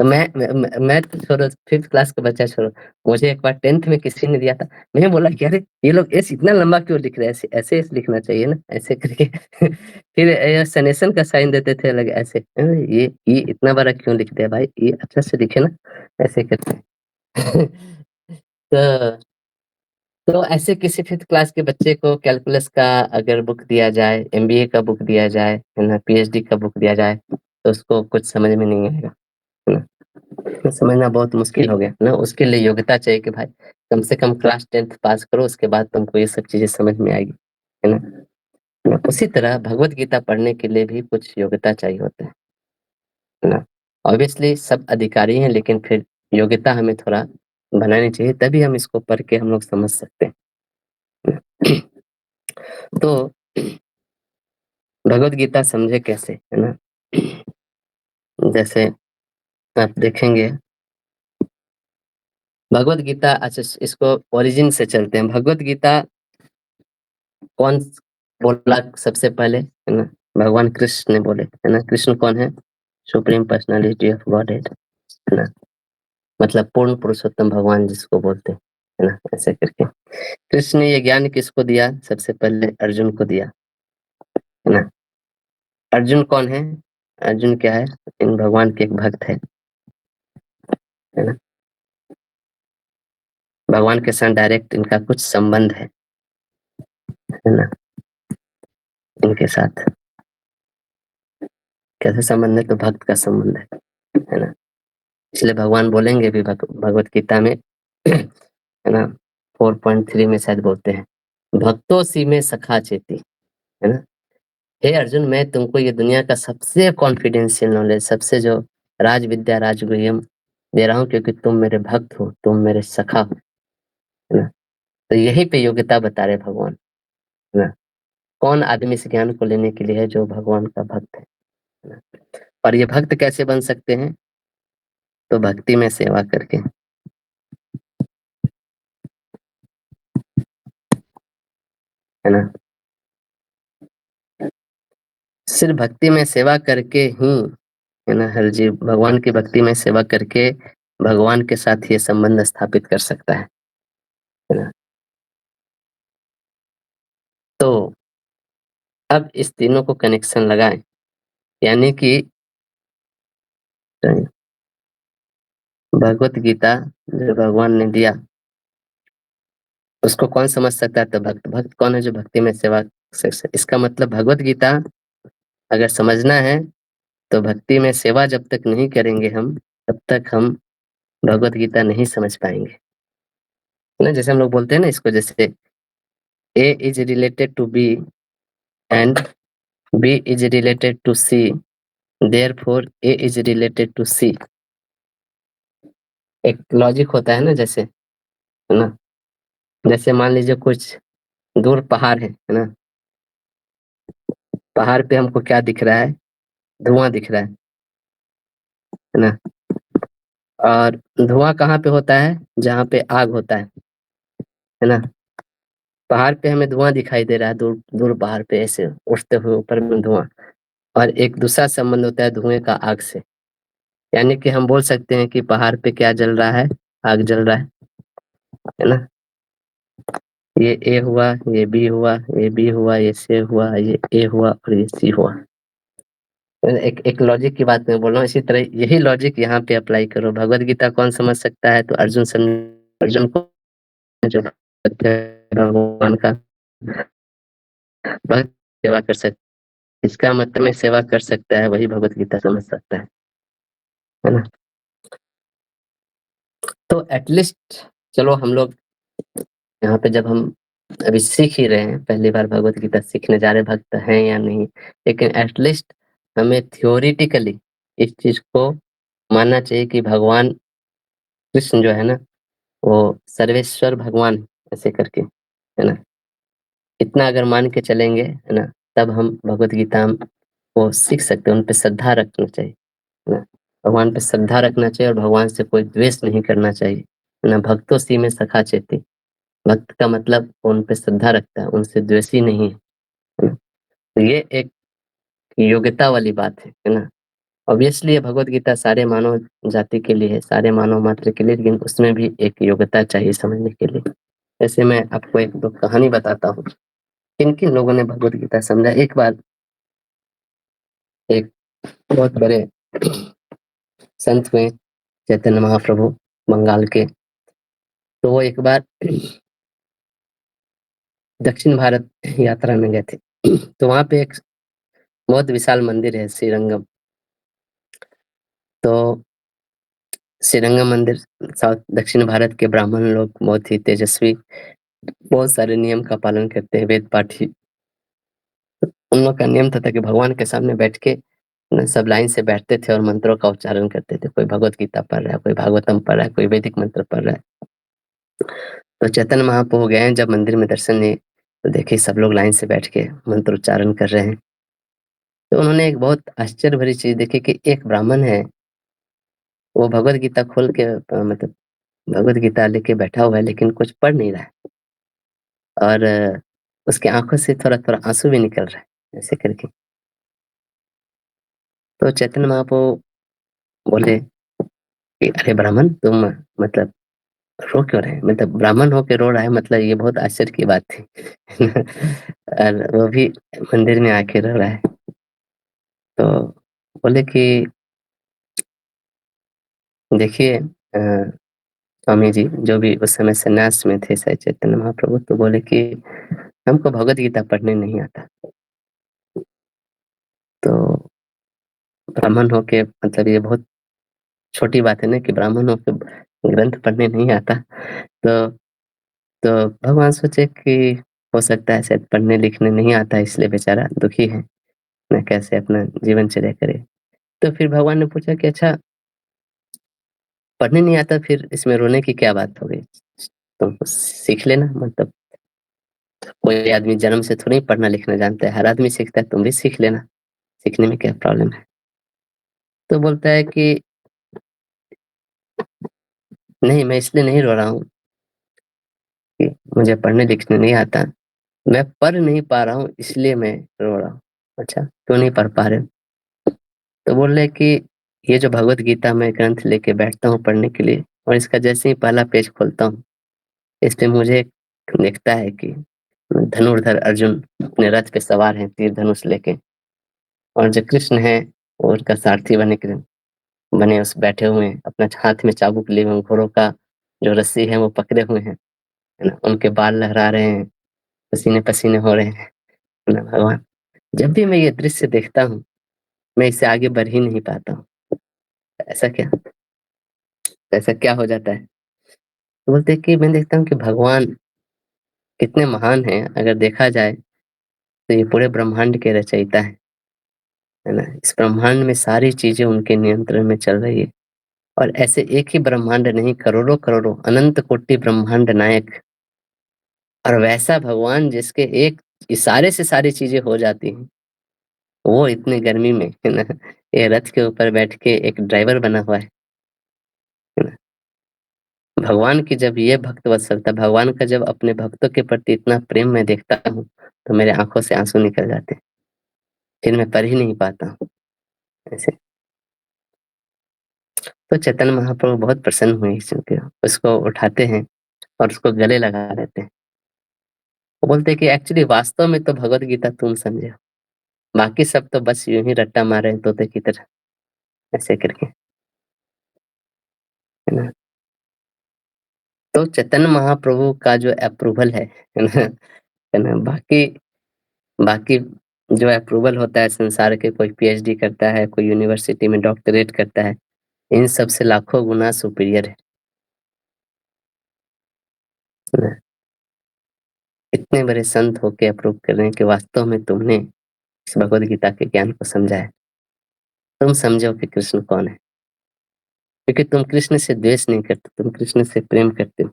मैं तो छोड़ो 5th क्लास का बच्चा छोड़ो, मुझे एक बार 10th में किसी ने दिया था, मैंने बोला कि अरे! ये लोग एस इतना लंबा क्यों लिख रहे हैं? ऐसे ऐसे एस लिखना चाहिए ना, ऐसे करके फिर सनेशन का साइन देते थे अलग ऐसे, ये इतना बड़ा क्यों लिख दिया भाई? ये अच्छा से लिखे ना, ऐसे करके। तो तो ऐसे किसी 5th क्लास के बच्चे को कैलकुलस का अगर बुक दिया जाए, एमबीए का बुक दिया जाए, है ना? पीएचडी का बुक दिया जाए, तो उसको कुछ समझ में नहीं आएगा, है ना? तो समझना बहुत मुश्किल हो गया ना, उसके लिए योग्यता चाहिए कि भाई कम से कम क्लास 10th पास करो, उसके बाद तुमको ये सब चीज़ें समझ में आएगी, है ना? ना उसी तरह भगवत गीता पढ़ने के लिए भी कुछ योग्यता चाहिए होता है ना? ऑब्वियसली सब अधिकारी हैं, लेकिन फिर योग्यता हमें थोड़ा बनानी चाहिए, तभी हम इसको पढ़ के हम लोग समझ सकते हैं। तो भगवत गीता समझे कैसे, है ना? जैसे आप देखेंगे भगवत गीता, अच्छा इसको ओरिजिन से चलते हैं। भगवत गीता कौन बोला सबसे पहले, है ना? भगवान कृष्ण ने बोले, है ना? कृष्ण कौन है? सुप्रीम पर्सनालिटी ऑफ गॉडहेड, है ना? मतलब पूर्ण पुरुषोत्तम भगवान जिसको बोलते हैं, है ना? ऐसे करके कृष्ण ने ये ज्ञान किसको दिया? सबसे पहले अर्जुन को दिया, है ना? अर्जुन कौन है? अर्जुन क्या है? इन भगवान के एक भक्त है ना? भगवान के साथ डायरेक्ट इनका कुछ संबंध है ना? इनके साथ कैसे संबंध है? तो भक्त का संबंध है ना? इसलिए भगवान बोलेंगे भी भगवत गीता में, है ना? 4.3 में शायद बोलते हैं, भक्तों सी में सखा चेती, है ना? हे अर्जुन, मैं तुमको ये दुनिया का सबसे कॉन्फिडेंशियल नॉलेज, सबसे जो राज विद्या राजगुह्यम दे रहा हूँ, क्योंकि तुम मेरे भक्त हो, तुम मेरे सखा हो, है ना? तो यही पे योग्यता बता रहे भगवान, है ना? कौन आदमी इस ज्ञान को लेने के लिए है? जो भगवान का भक्त है ना? और ये भक्त कैसे बन सकते हैं? तो भक्ति में सेवा करके, है ना? सिर्फ भक्ति में सेवा करके ही, है ना, हर जीव भगवान की भक्ति में सेवा करके भगवान के साथ ये संबंध स्थापित कर सकता है ना? तो अब इस तीनों को कनेक्शन लगाएं, यानी कि भगवत गीता जो भगवान ने दिया उसको कौन समझ सकता है? तो भक्त। भक्त कौन है? जो भक्ति में सेवा कर सकता है। इसका मतलब भगवत गीता अगर समझना है तो भक्ति में सेवा जब तक नहीं करेंगे हम, तब तक हम भगवत गीता नहीं समझ पाएंगे, है ना? जैसे हम लोग बोलते हैं ना इसको, जैसे A is related to B and B is related to C, therefore A is related to C. एक लॉजिक होता है ना, जैसे, है ना? जैसे मान लीजिए कुछ दूर पहाड़ है ना? पहाड़ पे हमको क्या दिख रहा है? धुआं दिख रहा है ना? और धुआं कहाँ पे होता है? जहाँ पे आग होता है ना? पहाड़ पे हमें धुआं दिखाई दे रहा है, दूर दूर पहाड़ पे ऐसे उठते हुए ऊपर में धुआं। और एक दूसरा संबंध होता है धुएं का आग से, यानी कि हम बोल सकते हैं कि पहाड़ पे क्या जल रहा है? आग जल रहा है ना? ये ए हुआ, ये बी हुआ, ये बी हुआ, ये सी हुआ, ये ए हुआ और ये सी हुआ। एक एक लॉजिक की बात मैं बोल रहा हूँ, इसी तरह यही लॉजिक यहाँ पे अप्लाई करो। भगवत गीता कौन समझ सकता है? तो अर्जुन अर्जुन को, जो भक्त है भगवान का, भक्त सेवा कर सकता है। इसका मतलब में सेवा कर सकता है, वही भगवत गीता समझ सकता है ना? तो एटलीस्ट चलो हम लोग यहाँ पे, जब हम अभी सीख ही रहे हैं, पहली बार भगवत गीता सीखने जा रहे, भक्त हैं या नहीं, लेकिन एटलीस्ट हमें थियोरिटिकली इस चीज को मानना चाहिए कि भगवान कृष्ण जो है ना, वो सर्वेश्वर भगवान है, ऐसे करके, है ना? इतना अगर मान के चलेंगे, है ना, तब हम भगवत गीता को सीख सकते हैं। उन पे श्रद्धा रखना चाहिए, है ना? भगवान पे श्रद्धा रखना चाहिए और भगवान से कोई द्वेष नहीं करना चाहिए, है ना? भक्तों सी में सखा चेती। भक्त का मतलब वो उन पे श्रद्धा रखता है, उनसे द्वेषी नहीं है ना? तो ये एक योग्यता वाली बात है ना? ऑब्वियसली ये भगवत गीता सारे मानव जाति के लिए है, सारे मानव मात्र के लिए, लेकिन उसमें भी एक योग्यता चाहिए समझने के लिए। जैसे मैं आपको एक दो कहानी बताता हूँ, किन किन लोगों ने भगवत गीता समझा। एक बार एक बहुत बड़े संत हुए चैतन्य महाप्रभु, बंगाल के। तो वो एक बार दक्षिण भारत यात्रा में गए थे। तो वहां पे एक बहुत विशाल मंदिर है, श्रीरंगम। तो श्रीरंगम मंदिर, साउथ दक्षिण भारत के ब्राह्मण लोग बहुत ही तेजस्वी, बहुत सारे नियम का पालन करते हैं, वेद पाठी। उन लोग का नियम था कि भगवान के सामने बैठ के न सब लाइन से बैठते थे और मंत्रों का उच्चारण करते थे। कोई भगवत गीता पढ़ रहा है, कोई भागवतम पढ़ रहा है, कोई वैदिक मंत्र पढ़ रहा है। तो चैतन्य महाप्रभु गए जब मंदिर में दर्शन लिए, तो देखे सब लोग लाइन से बैठ के मंत्र उच्चारण कर रहे हैं। तो उन्होंने एक बहुत आश्चर्य भरी चीज देखी कि एक ब्राह्मण है, वो भगवत गीता खोल के मतलब भगवत गीता लेके बैठा हुआ है, लेकिन कुछ पढ़ नहीं रहा है। और उसके आंखों से थोड़ा थोड़ा आंसू भी निकल रहा है ऐसे करके। तो चैतन्य महाप्रभु बोले कि अरे ब्राह्मण, तुम मतलब रो क्यों रहे हैं? मतलब ब्राह्मण होके रो रहा है, मतलब ये बहुत आश्चर्य की बात थी। और वो भी मंदिर में आके रो रहा है। तो बोले कि देखिए स्वामी जी, जो भी उस समय सन्यास में थे शायद चैतन्य महाप्रभु, तो बोले कि हमको भगवत गीता पढ़ने नहीं आता। तो ब्राह्मण होके मतलब ये बहुत छोटी बात है ना कि ब्राह्मण होके ग्रंथ पढ़ने नहीं आता। तो तो भगवान सोचे कि हो सकता है शायद पढ़ने लिखने नहीं आता, इसलिए बेचारा दुखी है ना, कैसे अपना जीवन चर्या करे। तो फिर भगवान ने पूछा कि अच्छा, पढ़ने नहीं आता, फिर इसमें रोने की क्या बात हो गई? तुम सीख लेना। मतलब कोई आदमी जन्म से थोड़ी पढ़ना लिखना जानता है, हर आदमी सीखता है, तुम भी सीख लेना, सीखने में क्या प्रॉब्लम है? तो बोलता है कि नहीं, मैं इसलिए नहीं रो रहा हूँ कि मुझे पढ़ने लिखने नहीं आता, मैं पढ़ नहीं पा रहा हूँ इसलिए मैं रो रहा हूँ। अच्छा, क्यों नहीं पढ़ पा रहे हो? तो बोल रहे कि ये जो भगवत गीता मैं ग्रंथ लेके बैठता हूँ पढ़ने के लिए, और इसका जैसे ही पहला पेज खोलता हूँ, इस पे मुझे दिखता है कि धनुर्धर अर्जुन अपने रथ पे सवार हैं, तीर धनुष लेके, और जो कृष्ण है वो उनका सारथी बने उस बैठे हुए हैं, अपना हाथ में चाबुक लिए हुए हैं, घोड़ों का जो रस्सी है वो पकड़े हुए हैं, है ना, उनके बाल लहरा रहे हैं, पसीने पसीने हो रहे हैं, है ना भगवान। जब भी मैं ये दृश्य देखता हूँ, मैं इससे आगे बढ़ ही नहीं पाता हूँ। ऐसा क्या, ऐसा क्या हो जाता है? तो बोलते हैं कि मैं देखता हूँ कि भगवान कितने महान हैं। अगर देखा जाए तो ये पूरे ब्रह्मांड के रचयिता है ना। इस ब्रह्मांड में सारी चीजें उनके नियंत्रण में चल रही है। और ऐसे एक ही ब्रह्मांड नहीं, करोड़ों करोड़ों अनंत कोटि ब्रह्मांड नायक, और वैसा भगवान जिसके एक इशारे से सारी चीजें हो जाती हैं, वो इतनी गर्मी में, है ना, ये रथ के ऊपर बैठ के एक ड्राइवर बना हुआ है ना। भगवान की जब ये भक्त वत्सलता, भगवान का जब अपने भक्तों के प्रति इतना प्रेम मैं देखता हूँ, तो मेरे आंखों से आंसू निकल जाते हैं, फिर मैं पढ़ ही नहीं पाता हूँ ऐसे। तो चैतन्य महाप्रभु बहुत प्रसन्न हुए इस चीज़ के, उसको उठाते हैं और उसको गले लगा लेते हैं। वो बोलते हैं कि एक्चुअली वास्तव में तो भगवत गीता तुम समझे हो, बाकी सब तो बस यूं ही रट्टा मारे हैं तोते की तरह, ऐसे करके, है ना। तो चैतन्य महाप्रभु का जो अप्रूवल है ना, है ना, बाकी बाकी जो अप्रूवल होता है संसार के, कोई पीएचडी करता है, कोई यूनिवर्सिटी में डॉक्टरेट करता है, इन सब से लाखों गुना सुपीरियर है ना। इतने बड़े संत होके अप्रूव कर रहे हैं कि वास्तव में तुमने इस भगवत गीता के ज्ञान को समझा है, तुम समझो कि कृष्ण कौन है, क्योंकि तुम कृष्ण से द्वेष नहीं करते, तुम कृष्ण से प्रेम करते हो।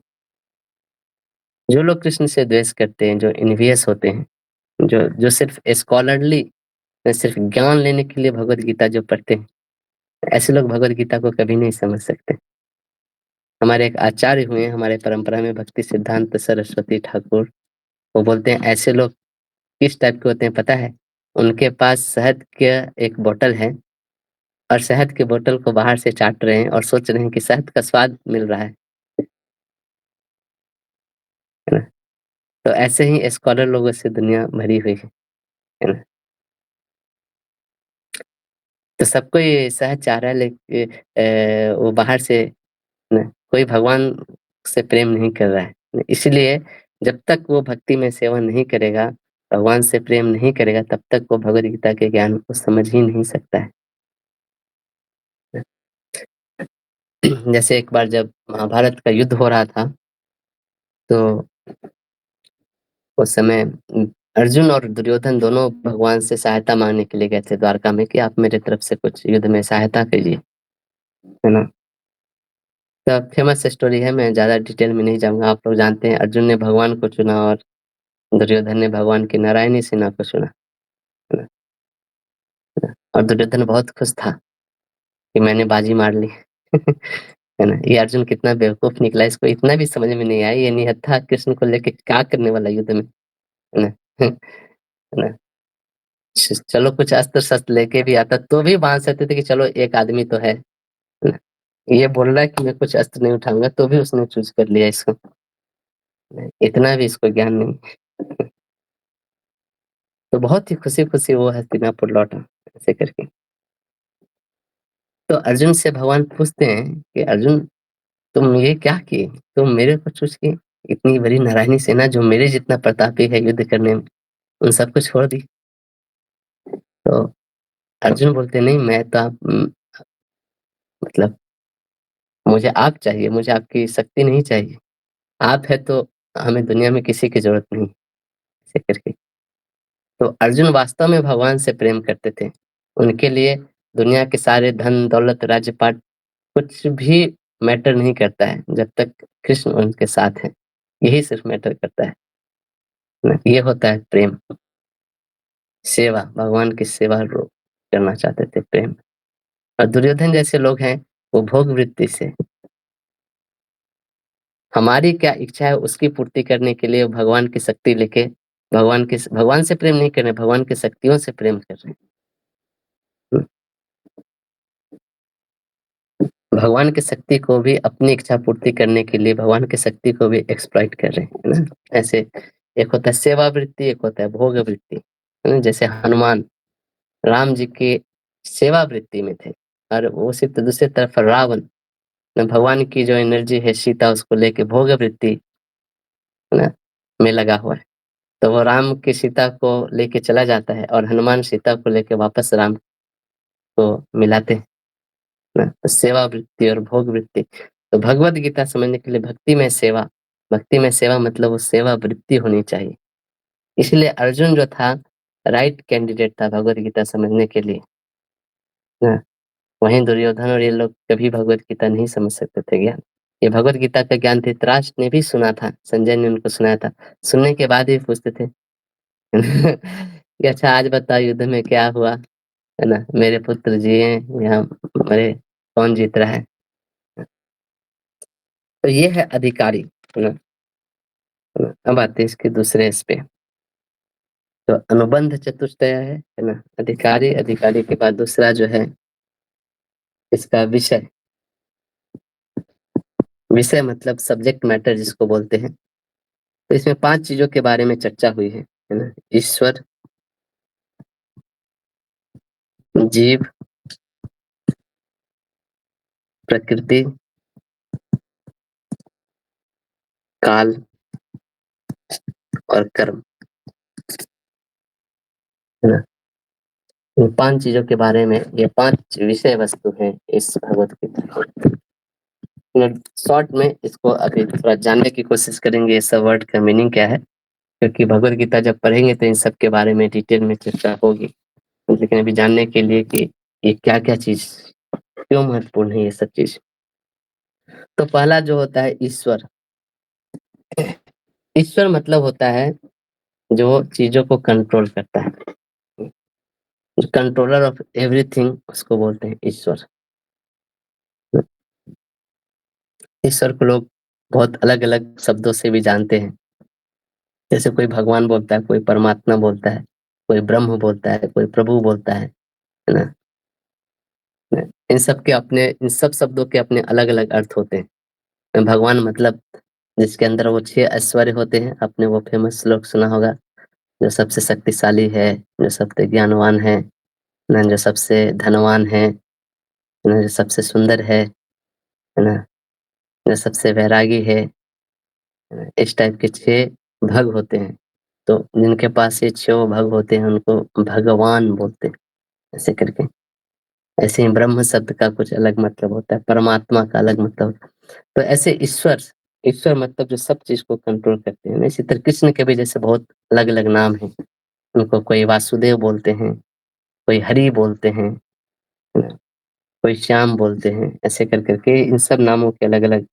जो लोग कृष्ण से द्वेष करते हैं, जो इन्वियस होते हैं, जो जो सिर्फ स्कॉलरली, सिर्फ ज्ञान लेने के लिए भगवत गीता जो पढ़ते हैं, ऐसे लोग भगवत गीता को कभी नहीं समझ सकते। हमारे एक आचार्य हुए हैं हमारे परंपरा में, भक्ति सिद्धांत सरस्वती ठाकुर, वो बोलते हैं ऐसे लोग किस टाइप के होते हैं पता है? उनके पास शहद का एक बोतल है और शहद की बोतल को बाहर से चाट रहे हैं और सोच रहे हैं कि शहद का स्वाद मिल रहा है ना? तो ऐसे ही स्कॉलर लोगों से दुनिया भरी हुई है ना? तो सबको ये शहद चाह रहा है वो बाहर से ना कोई भगवान से प्रेम नहीं कर रहा है। इसलिए जब तक वो भक्ति में सेवा नहीं करेगा, भगवान से प्रेम नहीं करेगा, तब तक वो भगवद गीता के ज्ञान को समझ ही नहीं सकता है। जैसे एक बार जब महाभारत का युद्ध हो रहा था, तो उस समय अर्जुन और दुर्योधन दोनों भगवान से सहायता मांगने के लिए गए थे द्वारका में कि आप मेरे तरफ से कुछ युद्ध में सहायता कीजिए, है ना? तो फेमस स्टोरी है, मैं ज़्यादा डिटेल में नहीं जाऊँगा। आप लोग जानते हैं अर्जुन ने भगवान को चुना और दुर्योधन ने भगवान की नारायणी सेना को चुना, है ना? और दुर्योधन बहुत खुश था कि मैंने बाजी मार ली। है ना? ये अर्जुन कितना बेवकूफ़ निकला, इसको इतना भी समझ में नहीं आया, ये निहत्था कृष्ण को लेके क्या करने वाला युद्ध में, है ना? है ना? चलो कुछ अस्त्र-शस्त्र लेके भी आता तो भी बाँध सकते थे कि चलो एक आदमी तो है ना? ये बोल रहा है कि मैं कुछ अस्त्र नहीं उठाऊँगा, तो भी उसने चूज़ कर लिया इसको। इतना भी इसको ज्ञान नहीं। तो बहुत ही खुशी-खुशी वो हस्तिनापुर लौटा, ऐसे करके। तो अर्जुन से भगवान पूछते हैं कि अर्जुन, तुम ये क्या किए? तुम मेरे को चूज़ किए? इतनी बड़ी नारायणी सेना जो मेरे जितना प्रतापी है युद्ध करने में, उन सबको छोड़ दी। तो अर्जुन बोलते नहीं, मैं तो मतलब मुझे आप चाहिए, मुझे आपकी शक्ति नहीं चाहिए। आप है तो हमें दुनिया में किसी की ज़रूरत नहीं, ऐसे करके। तो अर्जुन वास्तव में भगवान से प्रेम करते थे। उनके लिए दुनिया के सारे धन, दौलत, राज्य-पाट कुछ भी मैटर नहीं करता है, जब तक कृष्ण उनके साथ हैं। यही सिर्फ़ मैटर करता है ना? ये होता है प्रेम, सेवा, भगवान की सेवा रो करना चाहते थे प्रेम। और दुर्योधन जैसे लोग हैं, वो भोग वृत्ति से हमारी क्या इच्छा है उसकी पूर्ति करने के लिए भगवान की शक्ति लेके भगवान से प्रेम नहीं कर रहे, भगवान की शक्तियों से प्रेम कर रहे हैं। भगवान की शक्ति को भी अपनी इच्छा पूर्ति करने के लिए भगवान की शक्ति को भी एक्सप्लॉइट कर रहे हैं, है ना? ऐसे एक होता है सेवा वृत्ति, एक होता है भोग वृत्ति, है ना? जैसे हनुमान राम जी की सेवा वृत्ति में थे और उसी दूसरी तरफ रावण भगवान की जो एनर्जी है सीता उसको लेके भोग वृत्ति, है ना, में लगा हुआ है। तो वो राम की सीता को लेके चला जाता है और हनुमान सीता को लेके वापस राम को मिलाते हैं ना। तो सेवा वृत्ति और भोग वृत्ति, तो भगवत गीता समझने के लिए भक्ति में सेवा मतलब वो सेवा वृत्ति होनी चाहिए। इसलिए अर्जुन जो था राइट कैंडिडेट था भगवत गीता समझने के लिए ना। वहीं दुर्योधन और ये लोग कभी भगवत गीता नहीं समझ सकते थे ज्ञान। ये भगवत गीता का ज्ञान धृतराष्ट्र ने भी सुना था, संजय ने उनको सुनाया था। सुनने के बाद ही पूछते थे कि अच्छा आज बताओ युद्ध में क्या हुआ? है ना? मेरे पुत्र जिए या मरे? कौन जीत रहा है? तो ये है अधिकारी, है ना? है ना? अब आते हैं इसके दूसरे इस पे। तो अनुबंध चतुष्टय है ना? अधिकारी, अधिकारी के बाद दूसरा जो है इसका विषय। विषय मतलब सब्जेक्ट मैटर जिसको बोलते हैं। तो इसमें 5 चीज़ों के बारे में चर्चा हुई है ना? ईश्वर, जीव, प्रकृति, काल और कर्म, है ना? इन 5 चीज़ों के बारे में ये 5 विषय वस्तु हैं इस भगवत गीता। शॉर्ट में इसको अभी थोड़ा जानने की कोशिश करेंगे, ये सब वर्ड का मीनिंग क्या है, क्योंकि भगवत गीता जब पढ़ेंगे तो इन सब के बारे में डिटेल में चर्चा होगी। लेकिन अभी जानने के लिए कि ये क्या-क्या चीज़ क्यों महत्वपूर्ण है ये सब चीज़। तो पहला जो होता है ईश्वर। ईश्वर मतलब होता है जो चीज़ों को कंट्रोल करता है। कंट्रोलर ऑफ एवरीथिंग उसको बोलते हैं ईश्वर। ईश्वर को लोग बहुत अलग-अलग शब्दों से भी जानते हैं। जैसे कोई भगवान बोलता है, कोई परमात्मा बोलता है, कोई ब्रह्म बोलता है, कोई प्रभु बोलता है ना? इन सब शब्दों के अपने अलग-अलग अर्थ होते हैं। भगवान मतलब जिसके अंदर वो 6 ऐश्वर्य होते हैं, आपने वो फेमस श्लोक सुना होगा, जो सबसे शक्तिशाली है, जो सबसे ज्ञानवान है ना, जो सबसे धनवान है ना, जो सबसे सुंदर है ना, जो सबसे वैरागी है। इस टाइप के 6 भग होते हैं। तो जिनके पास ये 6 भग होते हैं उनको भगवान बोलते हैं, ऐसे करके। ऐसे ही ब्रह्म शब्द का कुछ अलग मतलब होता है, परमात्मा का अलग मतलब होता है। तो ऐसे ईश्वर ईश्वर मतलब जो सब चीज़ को कंट्रोल करते हैं। इसी तरह कृष्ण के भी जैसे बहुत अलग-अलग नाम हैं। उनको कोई वासुदेव बोलते हैं, कोई हरि बोलते हैं, है ना? कोई श्याम बोलते हैं, ऐसे कर के इन सब नामों के अलग-अलग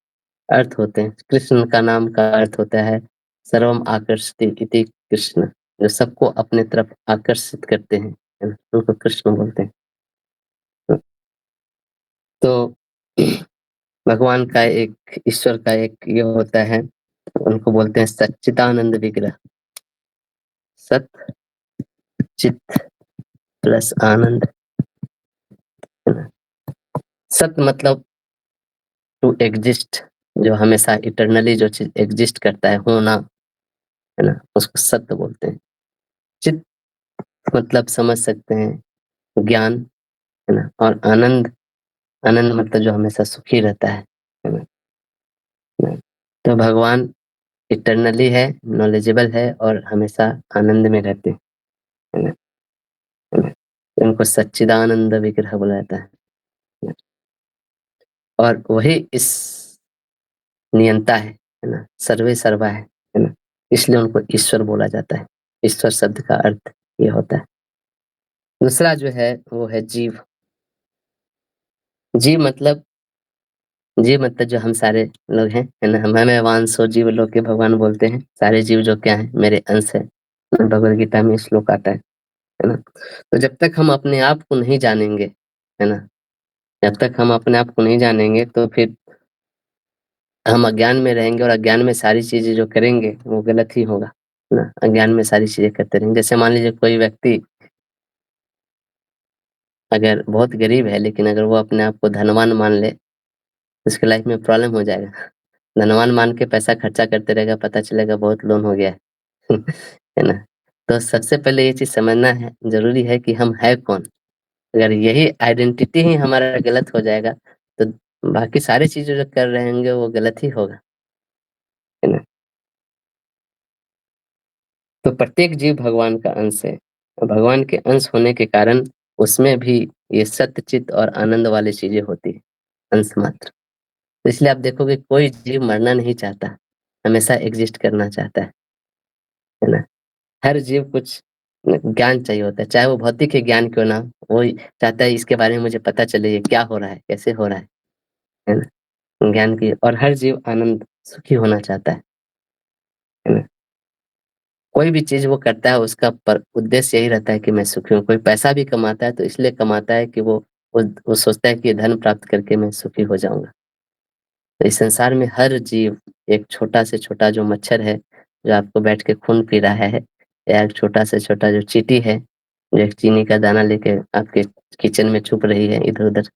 अर्थ होते हैं। कृष्ण का नाम का अर्थ होता है सर्वम आकर्षति इति कृष्ण, जो सबको अपने तरफ आकर्षित करते हैं, है ना? उनको कृष्ण बोलते हैं। तो भगवान का एक ईश्वर का एक ये होता है, उनको बोलते हैं सच्चिदानंद विग्रह। सत, चित प्लस आनंद, है ना? सत मतलब टू एग्जिस्ट, जो हमेशा इटरनली जो चीज एग्जिस्ट करता है, होना, है ना, उसको सत्य बोलते हैं। चित मतलब समझ सकते हैं ज्ञान, है ना, और आनंद, आनंद मतलब जो हमेशा सुखी रहता है ना? तो भगवान इटरनली है, नॉलेजेबल है और हमेशा आनंद में रहते हैं, है ना? है ना? तो उनको सच्चिदानंद विग्रह बोला जाता है। और वही इस नियंता है ना, सर्वे सर्वा है ना, इसलिए उनको ईश्वर बोला जाता है। ईश्वर शब्द का अर्थ ये होता है। दूसरा जो है वो है जीव। जीव मतलब जीव मतलब जो हम सारे लोग हैं, है ना, हमें वांसो जीव लोग के भगवान बोलते हैं। सारे जीव जो क्या है, मेरे अंश है। भगवद गीता में श्लोक आता है ना? तो जब तक हम अपने आप को नहीं जानेंगे, है ना, जब तक हम अपने आप को नहीं जानेंगे तो फिर हम अज्ञान में रहेंगे, और अज्ञान में सारी चीजें जो करेंगे वो गलत ही होगा, है ना? अज्ञान में सारी चीजें करते रहेंगे। जैसे मान लीजिए कोई व्यक्ति अगर बहुत गरीब है, लेकिन अगर वो अपने आप को धनवान मान ले, तो उसके लाइफ में प्रॉब्लम हो जाएगा। धनवान मान के पैसा खर्चा करते रहेगा, पता चलेगा बहुत लोन हो गया है। है ना? तो सबसे पहले ये चीज समझना है, जरूरी है कि हम है कौन। अगर यही आइडेंटिटी ही हमारा गलत हो जाएगा, तो बाकी सारी चीजें जो कर रहे होंगे वो गलत ही होगा, है ना? तो प्रत्येक जीव भगवान का अंश है, और भगवान के अंश होने के कारण उसमें भी ये सत्य चित्त और आनंद वाली चीजें होती है, अंश मात्र। तो इसलिए आप देखोगे कोई जीव मरना नहीं चाहता, हमेशा एग्जिस्ट करना चाहता है ना? हर जीव कुछ ज्ञान चाहिए होता है, चाहे वो भौतिक है ज्ञान क्यों ना हो, वो चाहता है इसके बारे में मुझे पता चले, ये क्या हो रहा है, कैसे हो रहा है ना? ज्ञान की, और हर जीव आनंद सुखी होना चाहता है ना? कोई भी चीज वो करता है उसका पर उद्देश्य यही रहता है कि मैं सुखी हूँ। कोई पैसा भी कमाता है तो इसलिए कमाता है कि वो सोचता है कि ये धन प्राप्त करके मैं सुखी हो जाऊंगा। तो इस संसार में हर जीव, एक छोटा से छोटा जो मच्छर है, जो आपको बैठ के खून पी रहा है, या एक छोटा से छोटा जो चींटी है, जो एक चीनी का दाना लेके आपके किचन में छुप रही है इधर उधर,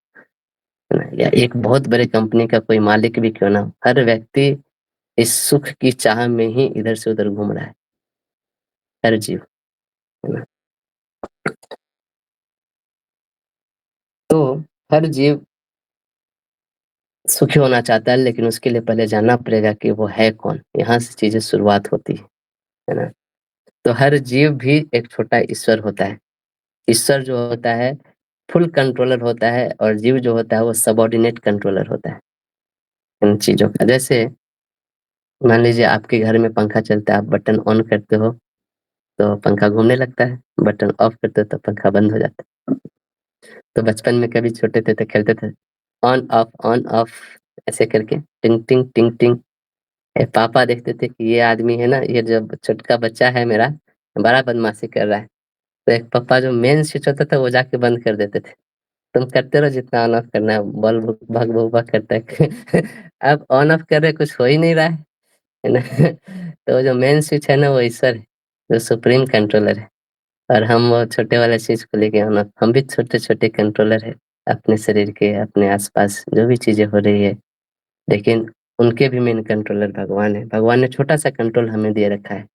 है ना, या एक बहुत बड़े कंपनी का कोई मालिक भी क्यों ना हो, हर व्यक्ति इस सुख की चाह में ही इधर से उधर घूम रहा है, हर जीव, है ना? तो हर जीव सुखी होना चाहता है, लेकिन उसके लिए पहले जानना पड़ेगा कि वो है कौन। यहाँ से चीजें शुरुआत होती है ना? तो हर जीव भी एक छोटा ईश्वर होता है। ईश्वर जो होता है फुल कंट्रोलर होता है, और जीव जो होता है वो सबऑर्डिनेट कंट्रोलर होता है इन चीजों का। जैसे मान लीजिए आपके घर में पंखा चलता है, आप बटन ऑन करते हो तो पंखा घूमने लगता है, बटन ऑफ करते हो तो पंखा बंद हो जाता है। तो बचपन में कभी छोटे थे तो खेलते थे, ऑन ऑफ ऐसे करके, टिंग टिंग टिंग टिंग। पापा देखते थे कि ये आदमी है ना, ये जब छोटका बच्चा है मेरा, बड़ा बदमाशी कर रहा है, तो एक पापा जो मेन स्विच होता था वो जाके बंद कर देते थे। तुम करते रहो जितना ऑन ऑफ करना है, बल्ब भग भग भग करता है। अब ऑन ऑफ कर रहे कुछ हो ही नहीं रहा है ना? तो जो मेन स्विच है ना वो ईश्वर है, जो सुप्रीम कंट्रोलर है, और हम वो छोटे वाले स्विच को लेके ऑन ऑफ, हम भी छोटे छोटे कंट्रोलर है। अपने शरीर के, अपने आस-पास जो भी चीज़ें हो रही है, लेकिन उनके भी मेन कंट्रोलर भगवान है। भगवान ने छोटा-सा कंट्रोल हमें दे रखा है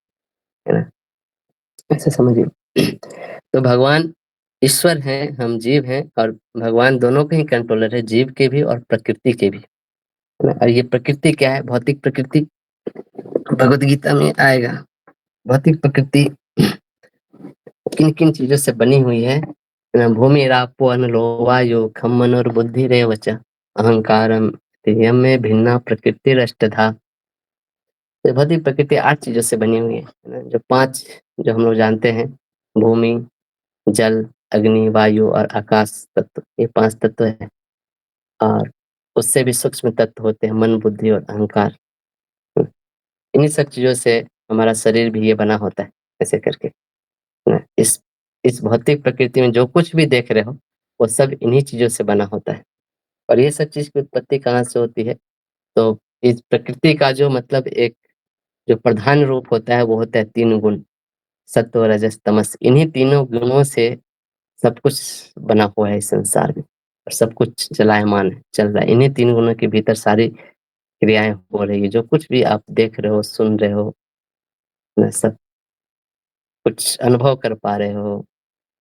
ना? ऐसा समझिए। तो भगवान ईश्वर हैं, हम जीव हैं और भगवान दोनों के ही कंट्रोलर है, जीव के भी और प्रकृति के भी, है ना? और ये प्रकृति क्या है? भौतिक प्रकृति भगवद गीता में आएगा। भौतिक प्रकृति किन-किन चीज़ों से बनी हुई है? भूमिरापो अनलो वायो खम मनोर्बुद्धिरेव च अहंकारम तेयं में भिन्ना प्रकृतिरष्टधा। तो भौतिक प्रकृति 8 चीज़ों से बनी हुई है ना? जो 5 जो हम लोग जानते हैं, भूमि, जल, अग्नि, वायु और आकाश तत्व, ये 5 तत्व हैं और उससे भी सूक्ष्म तत्व होते हैं मन, बुद्धि और अहंकार। इन्हीं सब चीज़ों से हमारा शरीर भी ये बना होता है, ऐसे करके। ना इस भौतिक प्रकृति में जो कुछ भी देख रहे हो, वो सब इन्हीं चीज़ों से बना होता है और ये सब चीज़ की उत्पत्ति कहाँ से होती है? तो इस प्रकृति का जो मतलब एक जो प्रधान रूप होता है, वो होता है 3 गुण, सत्व, रजस, तमस। इन्हीं तीनों गुणों से सब कुछ बना हुआ है इस संसार में और सब कुछ चलायमान है, चल रहा है। इन्हीं 3 गुणों के भीतर सारी क्रियाएँ हो रही है। जो कुछ भी आप देख रहे हो, सुन रहे हो, ना सब कुछ अनुभव कर पा रहे हो,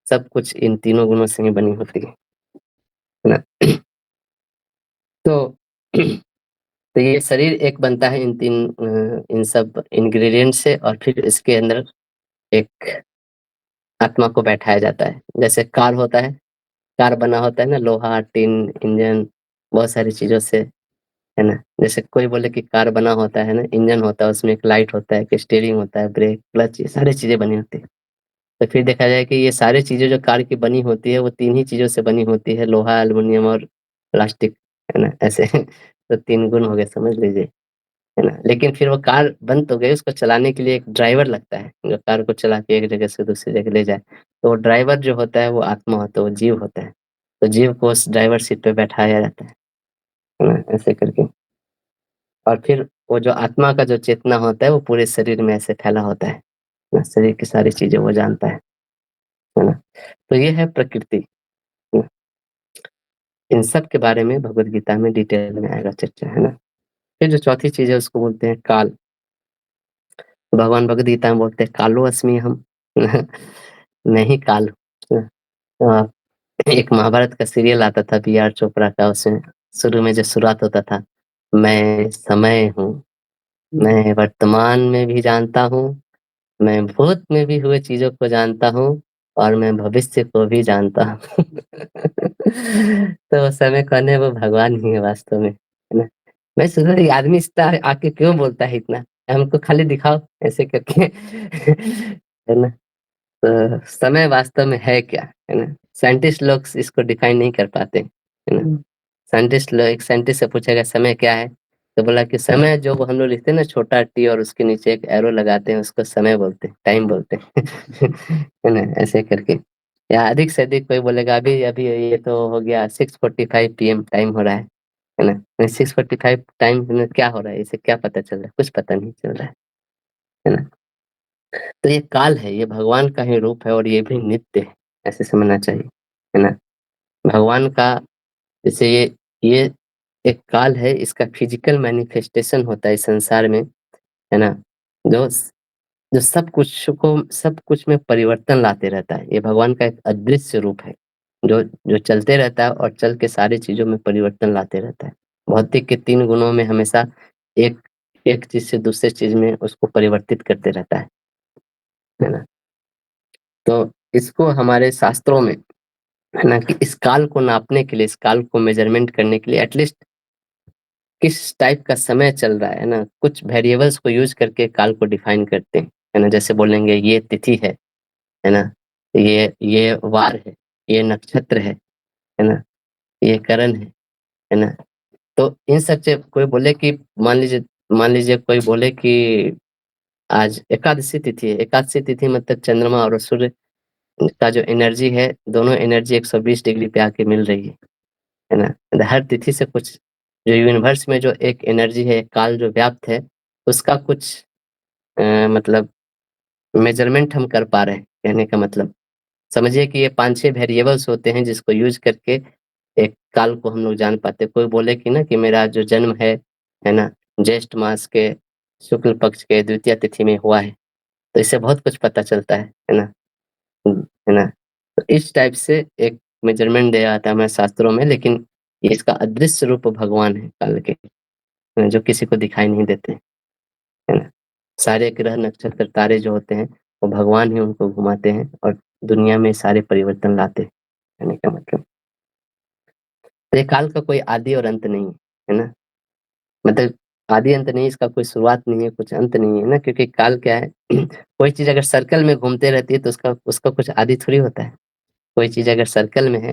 सब कुछ इन तीनों गुणों से ही बनी होती है ना? तो तो ये शरीर एक बनता है इन सब इंग्रीडिएंट से और फिर इसके अंदर एक आत्मा को बैठाया जाता है। जैसे कार होता है, कार बना होता है ना लोहा, टिन, इंजन बहुत सारी चीज़ों से, है ना? जैसे कोई बोले कि कार बना होता है ना, इंजन होता है, उसमें एक लाइट होता है, एक स्टीयरिंग होता है, ब्रेक, क्लच ये सारी चीज़ें बनी होती है। तो फिर देखा जाए कि ये सारी चीज़ें जो कार की बनी होती है, वो 3 ही चीज़ों से बनी होती है, लोहा, एल्युमिनियम और प्लास्टिक, है ना? ऐसे तो 3 गुण हो गए समझ लीजिए, है ना? लेकिन फिर वो कार बन तो गई, उसको चलाने के लिए एक ड्राइवर लगता है, जो कार को चला के एक जगह से दूसरी जगह ले जाए। तो वो ड्राइवर जो होता है, वो आत्मा होता है, वो जीव होता है। तो जीव को उस ड्राइवर सीट पे बैठाया जाता है ना? ऐसे करके और फिर वो जो आत्मा का जो चेतना होता है, वो पूरे शरीर में ऐसे फैला होता है ना? शरीर की सारी चीज़ें वो जानता है ना? तो ये है प्रकृति। हुँ, इन सब के बारे में भगवद गीता में डिटेल में आएगा चर्चा, है ना? फिर जो चौथी चीज़ है उसको बोलते हैं काल। भगवान भगवद गीता में बोलते हैं कालो अस्मि अहम् मैं ही काल हूँ। अ, एक महाभारत का सीरियल आता था बी आर चोपड़ा का उसमें शुरू में जो शुरुआत होता था, मैं समय हूँ, मैं वर्तमान में भी जानता हूँ, मैं भूत में भी हुए चीज़ों को जानता हूँ और मैं भविष्य को भी जानता हूँ। तो उस समय कौन है वो भगवान ही है वास्तव में, है ना? मैं सोच रहा था ये आदमी इतना आके क्यों बोलता है इतना? हमको खाली दिखाओ ऐसे करके है ना? तो समय वास्तव में है क्या? है ना? साइंटिस्ट लोग इसको डिफाइन नहीं कर पाते, है ना? साइंटिस्ट लोग एक साइंटिस्ट से पूछा गया समय क्या है? तो बोला कि समय जो हम लोग लिखते हैं ना छोटा टी और उसके नीचे एक एरो लगाते हैं उसको समय बोलते हैं, टाइम बोलते हैं। है ना? ऐसे करके या अधिक से अधिक कोई बोलेगा अभी अभी ये तो हो गया 6:45 पीएम टाइम हो रहा है ना? 6:45 टाइम में क्या हो रहा है? इसे क्या पता चल रहा है? कुछ पता नहीं चल रहा है ना? तो ये काल है, ये भगवान का ही रूप है और ये भी नित्य है, ऐसे समझना चाहिए, है ना? भगवान का जैसे ये एक काल है, इसका फिज़िकल मैनिफेस्टेशन होता है इस संसार में, है ना? जो स जो सब कुछ में परिवर्तन लाते रहता है, ये भगवान का एक अदृश्य रूप है, जो जो चलते रहता है और चल के सारी चीज़ों में परिवर्तन लाते रहता है। भौतिक के 3 गुणों में हमेशा एक एक चीज़ से दूसरे चीज़ में उसको परिवर्तित करते रहता है ना? तो इसको हमारे शास्त्रों में, है ना, कि इस काल को नापने के लिए, इस काल को मेज़रमेंट करने के लिए एटलीस्ट किस टाइप का समय चल रहा है ना? कुछ वेरिएबल्स को यूज़ करके काल को डिफाइन करते हैं, है ना? जैसे बोलेंगे ये तिथि है ना? ये वार ये नक्षत्र है ना? ये करण है ना? तो इन सब से कोई बोले कि मान लीजिए कोई बोले कि आज एकादशी तिथि है, एकादशी तिथि मतलब चंद्रमा और सूर्य का जो एनर्जी है, दोनों एनर्जी 120 डिग्री पे आके मिल रही है ना? हर तिथि से कुछ जो यूनिवर्स में जो एक एनर्जी है, एक काल जो व्याप्त है, उसका कुछ मतलब मेज़रमेंट हम कर पा रहे हैं, कहने का मतलब। समझिए कि ये 5-6 वेरिएबल्स होते हैं जिसको यूज़ करके एक काल को हम लोग जान पाते हैं। कोई बोले कि ना कि मेरा जो जन्म है ना, ज्येष्ठ मास के शुक्ल पक्ष के द्वितीया तिथि में हुआ है, तो इससे बहुत कुछ पता चलता है ना? है ना? तो इस टाइप से एक मेजरमेंट दिया जाता है हमारे शास्त्रों में, लेकिन ये इसका अदृश्य रूप भगवान है काल के, जो किसी को दिखाई नहीं देते, है ना? सारे ग्रह, नक्षत्र, तारे जो होते हैं, वो भगवान ही उनको घुमाते हैं और दुनिया में सारे परिवर्तन लाते हैं, कहने का मतलब। तो ये काल का कोई आदि और अंत नहीं है ना? मतलब आदि अंत नहीं, इसका कोई शुरुआत नहीं है, कुछ अंत नहीं है ना, क्योंकि काल क्या है कोई चीज़ अगर सर्कल में घूमते रहती है तो उसका उसका कुछ आदि थोड़ी होता है। कोई चीज़ अगर सर्कल में है,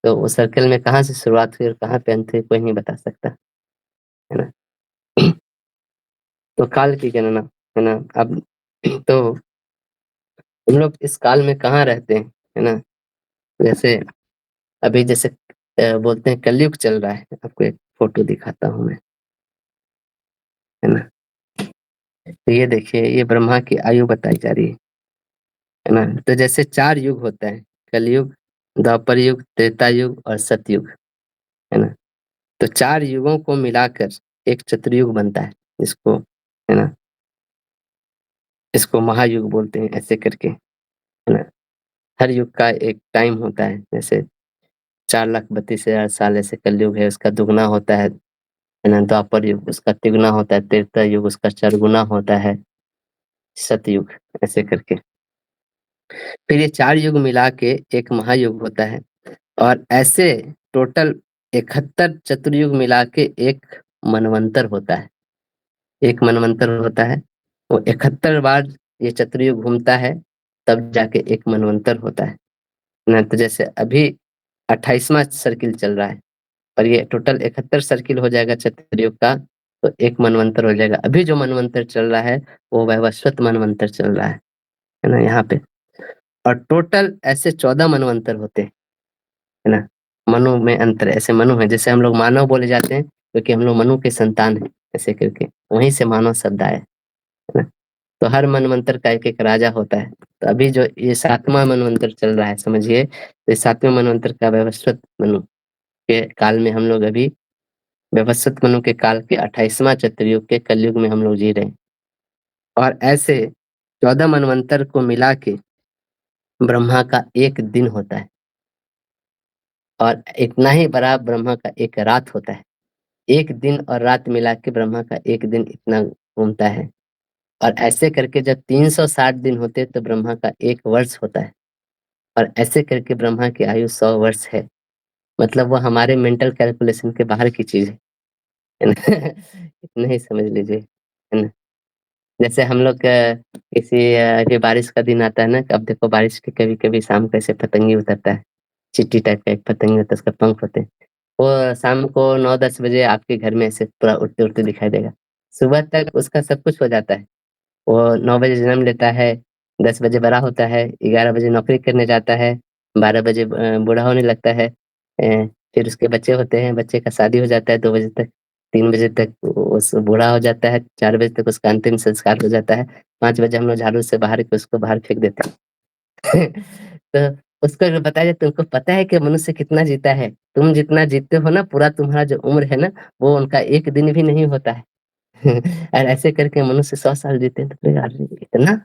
तो वो सर्कल में कहाँ से शुरुआत हुई और कहाँ पे अंत हुई, कोई नहीं बता सकता, है ना? तो काल की गणना, है ना? अब तो हम लोग इस काल में कहाँ रहते हैं, है ना? जैसे अभी जैसे बोलते हैं कलयुग चल रहा है, आपको एक फ़ोटो दिखाता हूँ मैं, है ना? तो ये देखिए, ये ब्रह्मा की आयु बताई जा रही है ना? तो जैसे 4 युग होता है, कलयुग, द्वापर युग, त्रेता युग और सतयुग, है ना? तो 4 युगों को मिलाकर एक चतुर्युग बनता है, जिसको, है ना, इसको महायुग बोलते हैं ऐसे करके, है ना? हर युग का एक टाइम होता है, जैसे 4,32,000 साल ऐसे कलयुग है, उसका दुगना होता है ना? द्वापर युग उसका तिगुना होता है, त्रेता युग उसका चरगुना होता है, सतयुग ऐसे करके। फिर ये 4 युग मिला के एक महायुग होता है और ऐसे टोटल 71 चतुर्युग मिला के एक मनवंतर होता है। एक मनवंतर होता है, वो 71 बार ये चतुर्युग घूमता है, तब जाके एक मनवंतर होता है ना? तो जैसे अभी 28वां सर्किल चल रहा है और ये टोटल 71 सर्किल हो जाएगा चतुर्युग का, तो एक मनवंतर हो जाएगा। अभी जो मनवंतर चल रहा है, वो वैवस्वत मनवंतर चल रहा है ना यहाँ पे। और टोटल ऐसे 14 मनवंतर होते हैं, है ना? मनु में अंतर है, ऐसे मनु है, जैसे हम लोग मानव बोले जाते हैं क्योंकि हम लोग मनु के संतान हैं, ऐसे करके वहीं से मानव शब्द आया है ना? तो हर मनवंतर का एक एक राजा होता है। तो अभी जो ये 7वां मनवंतर चल रहा है, समझिए, तो 7वें मनवंतर का वैवस्वत मनु के काल में हम लोग अभी, वैवस्वत मनु के काल के 28वां चतुर्युग के कलयुग में हम लोग जी रहे हैं। और ऐसे 14 मनवंतर को मिला के ब्रह्मा का एक दिन होता है और इतना ही बड़ा ब्रह्मा का एक रात होता है। एक दिन और रात मिला के ब्रह्मा का एक दिन इतना घूमता है। और ऐसे करके जब 360 दिन होते हैं तो ब्रह्मा का एक वर्ष होता है। और ऐसे करके ब्रह्मा की आयु 100 वर्ष है। मतलब वो हमारे मेंटल कैलकुलेशन के बाहर की चीज़ है ना? इतना ही समझ लीजिए, है ना? जैसे हम लोग किसी अभी बारिश का दिन आता है ना, अब देखो बारिश के कभी-कभी शाम को ऐसे पतंगी उतरता है। चींटी टाइप का एक पतंग होता है, उसका पंख होते हैं। वो शाम को 9-10 बजे आपके घर में ऐसे पूरा उड़ते-उड़ते दिखाई देगा। सुबह तक उसका सब कुछ हो जाता है। वो 9 बजे जन्म लेता है, 10 बजे बड़ा होता है, 11 बजे नौकरी करने जाता है, 12 बजे बूढ़ा होने लगता है। फिर उसके बच्चे होते हैं, बच्चे का शादी हो जाता है 2 बजे तक, 3 बजे तक उस बूढ़ा हो जाता है, 4 बजे तक उसका अंतिम संस्कार हो जाता है, 5 बजे हम लोग झाड़ू से बाहर के उसको बाहर फेंक देते हैं। तो उसको अगर बताया जाए, तुमको पता है कि मनुष्य कितना जीता है? तुम जितना जीते हो ना, पूरा तुम्हारा जो उम्र है ना, वो उनका 1 दिन भी नहीं होता है। और ऐसे करके मनुष्य 100 साल जीते हैं, तो फिर यार इतना।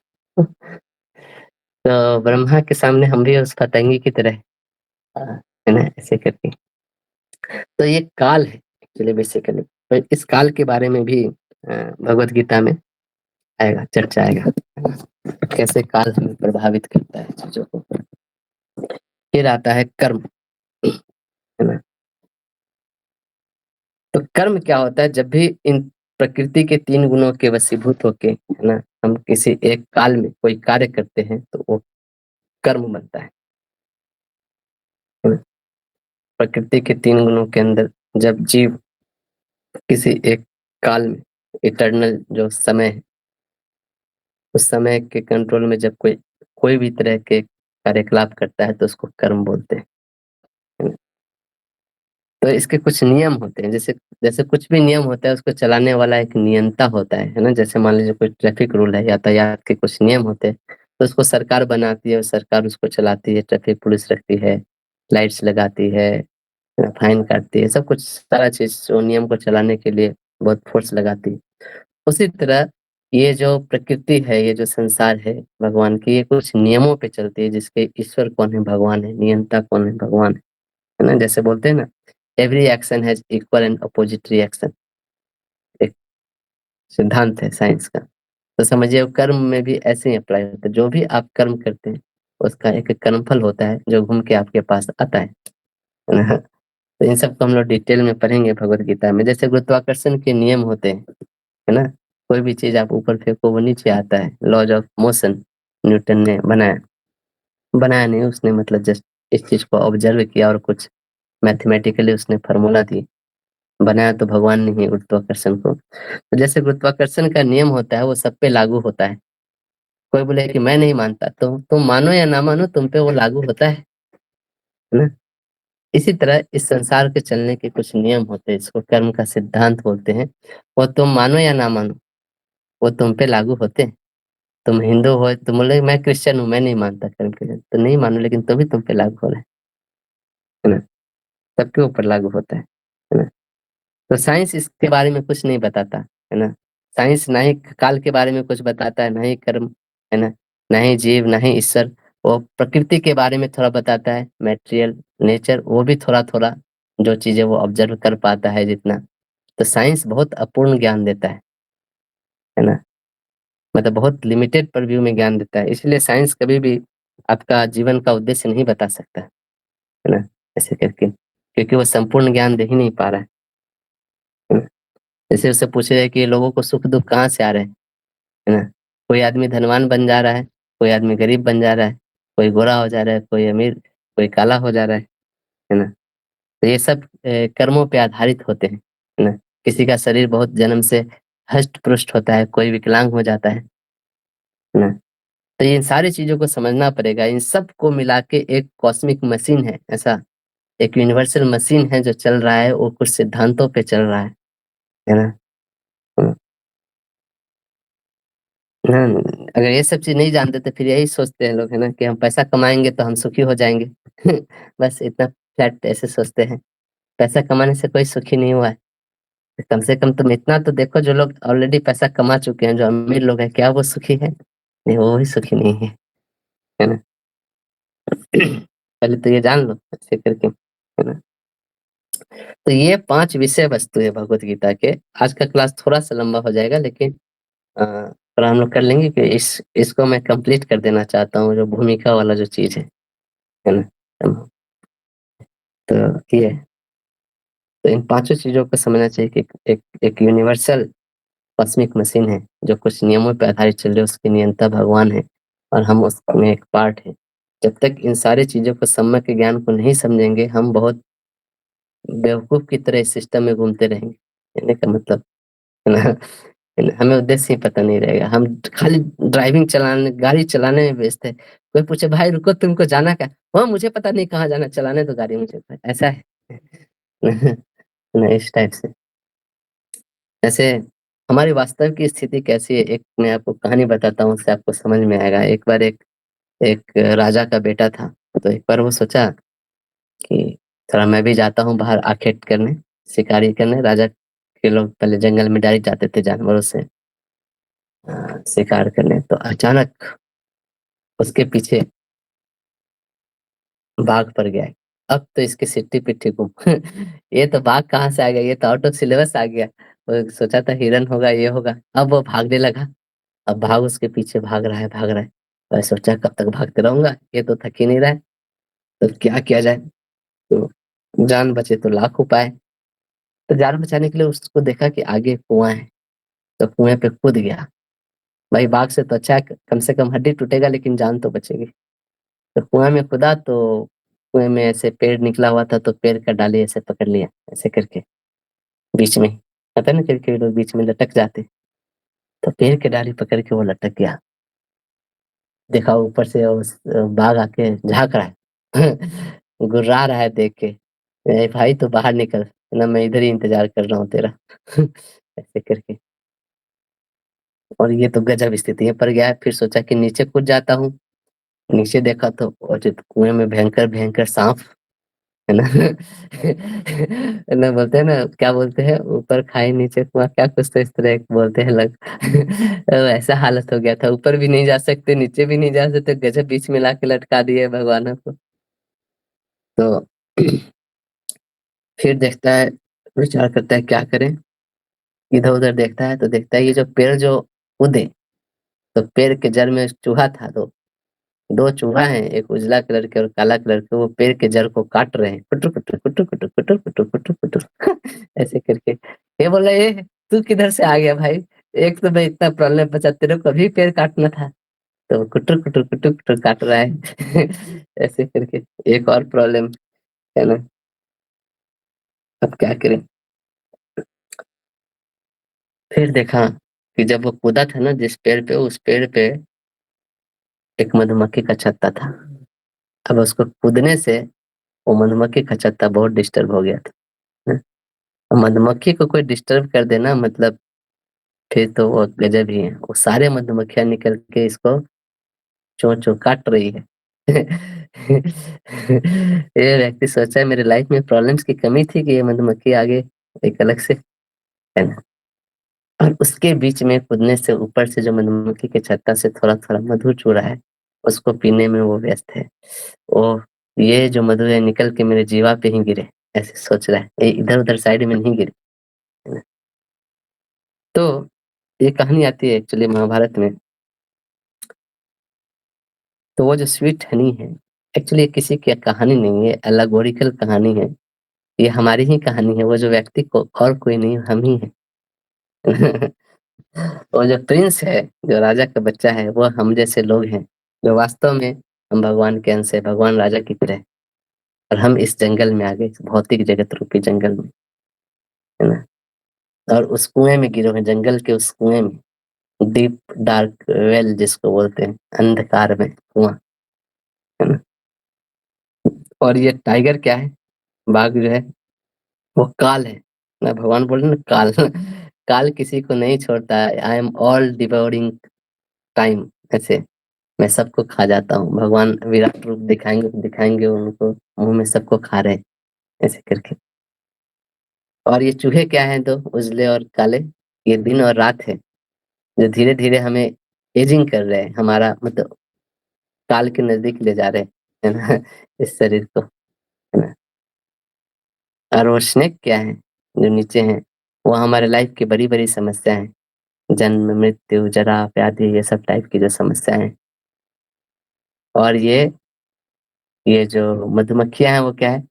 तो ब्रह्मा के सामने हम भी उस पतंगी की तरह, है ना? ऐसे करके। तो ये काल है एक्चुअली, बेसिकली। तो इस काल के बारे में भी भगवत गीता में आएगा, चर्चा आएगा, है ना? कैसे काल हमें प्रभावित करता है चीज़ों को। फिर आता है कर्म, है ना? तो कर्म क्या होता है? जब भी इन प्रकृति के 3 गुणों के वशीभूत होके, है ना, हम किसी एक काल में कोई कार्य करते हैं, तो वो कर्म बनता है ना? प्रकृति के 3 गुणों के अंदर जब जीव किसी एक काल में, इटर्नल जो समय है, उस समय के कंट्रोल में जब कोई कोई भी तरह के कार्यकलाप करता है, तो उसको कर्म बोलते हैं, है ना? तो इसके कुछ नियम होते हैं, जैसे जैसे कुछ भी नियम होता है, उसको चलाने वाला एक नियंता होता है ना? जैसे मान लीजिए कोई ट्रैफिक रूल है, यातायात के कुछ नियम होते हैं, तो उसको सरकार बनाती है और सरकार उसको चलाती है, ट्रैफिक पुलिस रखती है, लाइट्स लगाती है, फाइन काटती है, सब कुछ सारा चीज़ वो नियम को चलाने के लिए बहुत फ़ोर्स लगाती है। उसी तरह ये जो प्रकृति है, ये जो संसार है भगवान की, ये कुछ नियमों पे चलती है जिसके ईश्वर कौन है? भगवान है, नियंता कौन है? भगवान है ना? जैसे बोलते हैं ना, every action has equal and opposite reaction, एक सिद्धांत है साइंस का। तो समझिए कर्म में भी ऐसे ही अप्लाई होता है, जो भी आप कर्म करते हैं, उसका एक कर्मफल होता है जो घूम के आपके पास आता है ना? तो इन सब को हम लोग डिटेल में पढ़ेंगे भगवत गीता में। जैसे गुरुत्वाकर्षण के नियम होते हैं, है ना? कोई भी चीज़ आप ऊपर फेंको वो नीचे आता है, लॉज ऑफ मोशन न्यूटन ने बनाया। बनाया नहीं उसने, मतलब जस्ट इस चीज़ को ऑब्जर्व किया और कुछ मैथमेटिकली उसने फ़ॉर्मूला दी। बनाया तो भगवान ने ही गुरुत्वाकर्षण को। तो जैसे गुरुत्वाकर्षण का नियम होता है वो सब पे लागू होता है। कोई बोले कि मैं नहीं मानता, तो तुम मानो या ना मानो तुम पे वो लागू होता है ना? इसी तरह इस संसार के चलने के कुछ नियम होते हैं, इसको कर्म का सिद्धांत बोलते हैं। वो तुम मानो या ना मानो, वो तुम पे लागू होते हैं। तुम हिंदू हो, तुम बोले मैं क्रिश्चियन हूँ, मैं नहीं मानता कर्म के सिद्धांत, तो नहीं मानो, लेकिन तो भी तुम पे लागू हो रहा है ना? सबके ऊपर लागू होता है ना? तो साइंस इसके बारे में कुछ नहीं बताता, है ना? साइंस ना ही काल के बारे में कुछ बताता है, ना ही कर्म, है ना? ना ही जीव, ना ही ईश्वर। वो प्रकृति के बारे में थोड़ा बताता है, मैटेरियल नेचर, वो भी थोड़ा-थोड़ा, जो चीज़ें वो ऑब्जर्व कर पाता है जितना। तो साइंस बहुत अपूर्ण ज्ञान देता है ना? मतलब बहुत लिमिटेड परव्यू में ज्ञान देता है। इसलिए साइंस कभी भी आपका जीवन का उद्देश्य नहीं बता सकता, है ना? ऐसे करके, क्योंकि वो संपूर्ण ज्ञान दे ही नहीं पा रहा है ना? जैसे उससे पूछा जाए कि लोगों को सुख-दुःख कहाँ से आ रहे हैं, है ना? कोई आदमी धनवान बन जा रहा है, कोई आदमी गरीब बन जा रहा है, कोई गोरा हो जा रहा है, कोई अमीर, कोई काला हो जा रहा है ना? तो ये सब कर्मों पे आधारित होते हैं, है ना? किसी का शरीर बहुत जन्म से हष्ट-पुष्ट होता है, कोई विकलांग हो जाता है ना? तो इन सारी चीज़ों को समझना पड़ेगा, इन सब को मिला के एक कॉस्मिक मशीन है, ऐसा एक यूनिवर्सल मशीन है जो चल रहा है, वो कुछ सिद्धांतों पे चल रहा है ना? हुँ। हाँ, अगर ये सब चीज़ नहीं जानते तो फिर यही सोचते हैं लोग, है ना, कि हम पैसा कमाएँगे तो हम सुखी हो जाएँगे। बस इतना फ्लैट ऐसे सोचते हैं। पैसा कमाने से कोई सुखी नहीं हुआ है। कम से कम तुम इतना तो देखो, जो लोग ऑलरेडी पैसा कमा चुके हैं, जो अमीर लोग हैं, क्या वो सुखी है? नहीं, वो भी सुखी नहीं है ना? पहले तो ये जान लो ऐसे करके, है ना? तो ये 5 विषय वस्तु है भगवत गीता के। आज का क्लास थोड़ा-सा लंबा हो जाएगा, लेकिन थोड़ा हम लोग कर लेंगे कि इसको मैं कंप्लीट कर देना चाहता हूँ, जो भूमिका वाला जो चीज़ है ना? अम, तो ये, तो इन पाँचों चीज़ों को समझना चाहिए कि एक यूनिवर्सल कॉस्मिक मशीन है, जो कुछ नियमों पे आधारित चल रही है, उसके नियंता भगवान है और हम उसमें एक पार्ट हैं। जब तक इन सारी चीज़ों को सम्यक ज्ञान को नहीं समझेंगे, हम बहुत बेवकूफ़ की तरह इस सिस्टम में घूमते रहेंगे। कहने का मतलब, है ना? है ना? हमें उद्देश्य ही पता नहीं रहेगा। हम खाली ड्राइविंग चलाने, गाड़ी चलाने में व्यस्त है। कोई पूछे, भाई रुको तुमको जाना क्या? हाँ, मुझे पता नहीं कहाँ जाना, चलाने दो गाड़ी मुझे। ऐसा है। ना इस टाइप से। ऐसे हमारी वास्तव की स्थिति कैसी है, एक मैं आपको कहानी बताता हूँ, उससे आपको समझ में आएगा। एक बार एक एक राजा का बेटा था, तो एक बार वो सोचा कि थोड़ा मैं भी जाता हूँ बाहर आखेट करने, शिकारी करने। राजा के लोग पहले जंगल में डायरेक्ट जाते थे जानवरों से शिकार करने, तो अचानक उसके पीछे बाघ पड़ गया है। अब तो इसकी सिट्टी-पिट्टी गुम। ये तो बाघ कहाँ से आ गया? ये तो आउट ऑफ सिलेबस आ गया। वो सोचा था हिरन होगा, ये होगा। अब वो भागने लगा। अब बाघ उसके पीछे भाग रहा है, भाग रहा है। मैं सोचा कब तक भागते रहूँगा? ये तो थक ही नहीं रहा है। तो क्या किया जाए? तो जान बचे तो लाख उपाय। तो जान बचाने के लिए उसको देखा कि आगे कुआँ है, तो कुएँ पे कूद गया। भाई बाघ से तो अच्छा है, कम से कम हड्डी टूटेगा लेकिन जान तो बचेगी। तो कुआँ में कूदा तो कुएँ में ऐसे पेड़ निकला हुआ था, तो पेड़ का डाली ऐसे पकड़ लिया, ऐसे करके बीच में ही। पता है ना, कभी-कभी लोग बीच में लटक जाते हैं, तो पेड़ की डाली पकड़ के वो लटक गया। देखा ऊपर से उस बाघ आके झाँक रहा है, गुर्रा रहा है देख के। "ए भाई तू बाहर निकल, ना मैं इधर ही इंतज़ार कर रहा हूँ तेरा।" ऐसे करके। और ये तो गजब स्थिति में पड़ गया है, फिर सोचा कि नीचे कूद जाता हूँ। नीचे देखा तो और जो कुएँ में भयंकर-भयंकर साँप, है ना। है ना, बोलते हैं ना, क्या बोलते हैं, ऊपर खाए नीचे कुआं, क्या कुछ तो इस तरह एक बोलते हैं लोग। तो ऐसा हालत हो गया था, ऊपर भी नहीं जा सकते नीचे भी नहीं जा सकते, गजब बीच में लाके लटका दिए भगवानों को। तो फिर देखता है, विचार करता है क्या करें। इधर उधर देखता है तो देखता है ये जो पेड़ जो कूदे, तो पेड़ के जड़ में चूहा था, तो दो चूहा हैं, एक उजला कलर के और काला कलर के, वो पेड़ के जड़ को काट रहे हैं, कुटुर कुटुर कुटुर कुटुर कुटुर कुटुर कुटुर कुटुर। ऐसे करके ये बोला, ये तू किधर से आ गया भाई, एक तो मैं इतना प्रॉब्लम बचा, तेरे को भी पेड़ काटना था, तो कुटुर कुटुर कुटुर कुटुर काट रहा है। ऐसे करके एक और प्रॉब्लम, है ना। अब क्या करें। फिर देखा कि जब वो कूदा था ना जिस पेड़ पे, उस पेड़ पे एक मधुमक्खी का छत्ता था। अब उसको कूदने से वो मधुमक्खी का छत्ता बहुत डिस्टर्ब हो गया था। और मधुमक्खी को कोई डिस्टर्ब कर देना मतलब फिर तो वो गजब ही है, वो सारे मधुमक्खियां निकल के इसको चों चों काट रही है। ये व्यक्ति सोचा है मेरे लाइफ में प्रॉब्लम्स की कमी थी कि ये मधुमक्खी आगे एक अलग से, है ना। और उसके बीच में कूदने से ऊपर से जो मधुमक्खी के छत्ता से थोड़ा थोड़ा मधु चूरा है, उसको पीने में वो व्यस्त है। ओ, ये जो मधु है निकल के मेरे जीवा पे ही गिरे, ऐसे सोच रहा है, ये इधर उधर साइड में नहीं गिरे, है ना। तो ये कहानी आती है एक्चुअली महाभारत में। तो वो जो स्वीट हनी है, एक्चुअली किसी की कहानी नहीं है, एल्लेगोरिकल कहानी है। ये हमारी ही कहानी है, वो जो व्यक्ति को और कोई नहीं, हम ही हैं। वो जो प्रिंस है, जो राजा का बच्चा है, वो हम जैसे लोग हैं, जो वास्तव में हम भगवान के अंश है, भगवान राजा की तरह। और हम इस जंगल में आ गए, इस भौतिक जगत रूपी जंगल में, है ना। और उस कुएं में गिरे हैं, जंगल के उस कुएं में, डीप डार्क वेल जिसको बोलते हैं, अंधकार में कुआं, है ना। और ये टाइगर क्या है, बाघ जो है, वो काल है ना, भगवान बोल रहे ना काल। काल किसी को नहीं छोड़ता है, I am all devouring time, ऐसे मैं सबको खा जाता हूँ। भगवान विराट रूप दिखाएंगे तो दिखाएंगे उनको, मुंह में सबको खा रहे हैं, ऐसे करके। और ये चूहे क्या हैं, दो उजले और काले, ये दिन और रात है, जो धीरे धीरे हमें एजिंग कर रहे हैं, हमारा मतलब काल के नजदीक ले जा रहे हैं, है ना। इस शरीर को, है ना। और वो स्नेक क्या है, जो नीचे हैं, वो हमारे लाइफ की बड़ी बड़ी समस्या है, जन्म मृत्यु जरा व्याधि, ये सब टाइप की जो समस्या है। और ये जो मधुमक्खियां हैं वो क्या है,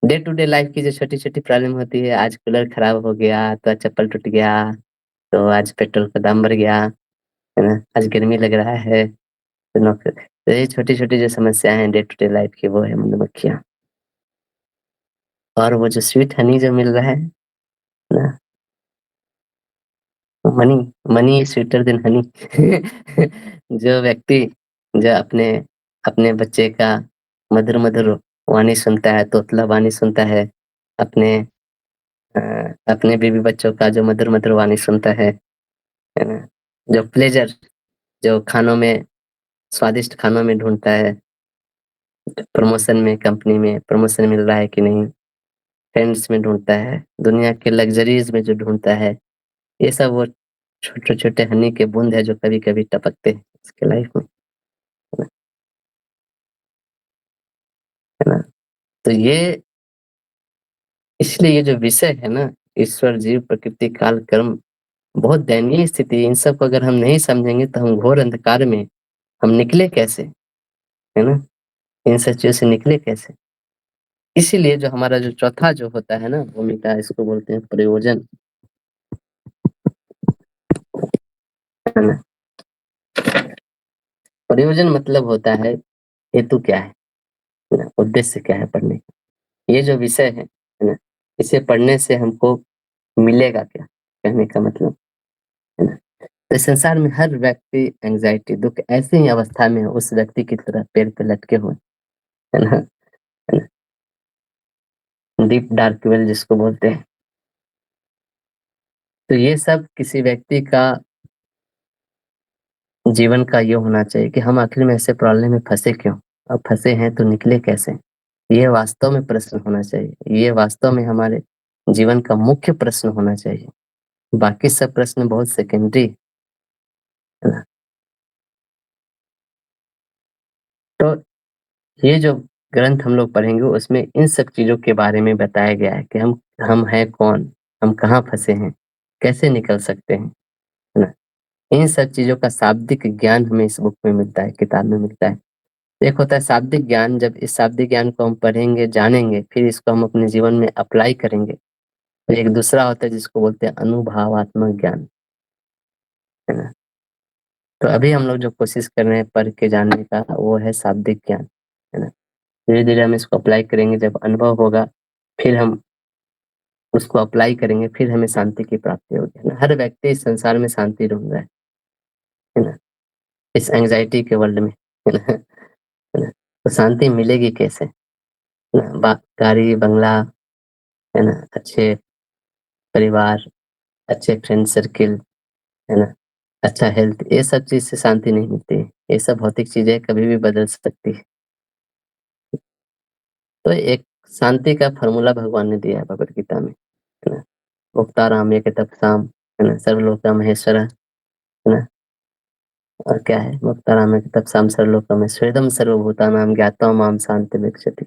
डे टू डे लाइफ की जो छोटी छोटी प्रॉब्लम होती है, आज कूलर खराब हो गया, तो आज चप्पल टूट गया, तो आज पेट्रोल का दाम बढ़ गया, है ना, आज गर्मी लग रहा है, तो नौकर, तो ये छोटी छोटी जो समस्या है डे टू डे लाइफ की, वो है मधुमक्खियां। और वो जो स्वीट हनी जो मिल रहा है ना, money, money sweeter than Honey. जो व्यक्ति जो अपने अपने बच्चे का मधुर मधुर वाणी सुनता है, तोतला वाणी सुनता है, अपने अ, अपने बीवी बच्चों का जो मधुर मधुर वाणी सुनता है ना, जो प्लेजर, जो खानों में, स्वादिष्ट खानों में ढूंढता है, प्रमोशन में, कंपनी में प्रमोशन मिल रहा है कि नहीं, फ्रेंड्स में ढूंढता है, दुनिया के लग्जरीज में जो ढूंढता है, ये सब वो छोटे छोटे हनी के बूंद है जो कभी कभी टपकते हैं इसके लाइफ में, है ना। तो ये, इसलिए ये जो विषय है ना, ईश्वर जीव प्रकृति काल कर्म, बहुत दयनीय स्थिति है। इन सब को अगर हम नहीं समझेंगे तो हम घोर अंधकार में हम निकले कैसे, है ना, इन सब चीजों से निकले कैसे। इसीलिए जो हमारा जो चौथा जो होता है ना भूमिका, इसको बोलते हैं प्रयोजन, है ना। प्रयोजन मतलब होता है हेतु क्या है ना, उद्देश्य क्या है पढ़ने का। ये जो विषय है ना, इसे पढ़ने से हमको मिलेगा क्या, कहने का मतलब, है ना। तो इस संसार में हर व्यक्ति एंजाइटी दुख ऐसे ही अवस्था में है, उस व्यक्ति की तरह पेड़ पे लटके हुए, है ना, है ना, डीप डार्क वेल जिसको बोलते हैं। तो ये सब किसी व्यक्ति का जीवन का ये होना चाहिए कि हम आखिर में ऐसे प्रॉब्लम में फंसे क्यों, अब फंसे हैं तो निकले कैसे, ये वास्तव में प्रश्न होना चाहिए, ये वास्तव में हमारे जीवन का मुख्य प्रश्न होना चाहिए। बाकी सब प्रश्न बहुत सेकेंडरी है ना। तो ये जो ग्रंथ हम लोग पढ़ेंगे उसमें इन सब चीजों के बारे में बताया गया है कि हम हैं कौन, हम कहाँ फंसे हैं, कैसे निकल सकते हैं, है ना। इन सब चीजों का शाब्दिक ज्ञान हमें इस बुक में मिलता है, किताब में मिलता है। एक होता है शाब्दिक ज्ञान, जब इस शाब्दिक ज्ञान को हम पढ़ेंगे, जानेंगे, फिर इसको हम अपने जीवन में अप्लाई करेंगे। और एक दूसरा होता है जिसको बोलते हैं अनुभवात्मक ज्ञान, है ना। तो अभी हम लोग जो कोशिश कर रहे हैं पढ़ के जानने का, वो है शाब्दिक ज्ञान, है ना। धीरे धीरे हम इसको अप्लाई करेंगे, जब अनुभव होगा फिर हम उसको अप्लाई करेंगे, फिर हमें शांति की प्राप्ति होगी, है ना। हर व्यक्ति इस संसार में शांति ढूंढ रहा है ना, इस एंजाइटी के वर्ल्ड में, है ना, है ना। तो शांति मिलेगी कैसे, है ना। गाड़ी बंगला, है ना, अच्छे परिवार, अच्छे फ्रेंड सर्किल, है ना, अच्छा हेल्थ, ये सब चीज से शांति नहीं मिलती है। ये सब भौतिक चीजें कभी भी बदल सकती है। तो एक शांति का फॉर्मूला भगवान ने दिया है भगवत गीता में, है ना। मुक्ताराम एक तपसाम, है ना, सर्वलोका महेश्वर, है ना। और क्या है, मुक्ताराम एक तपसाम सर्वलोका महेश्वरम सर्वभूतानाम ज्ञात्वा माम शांति विकसति।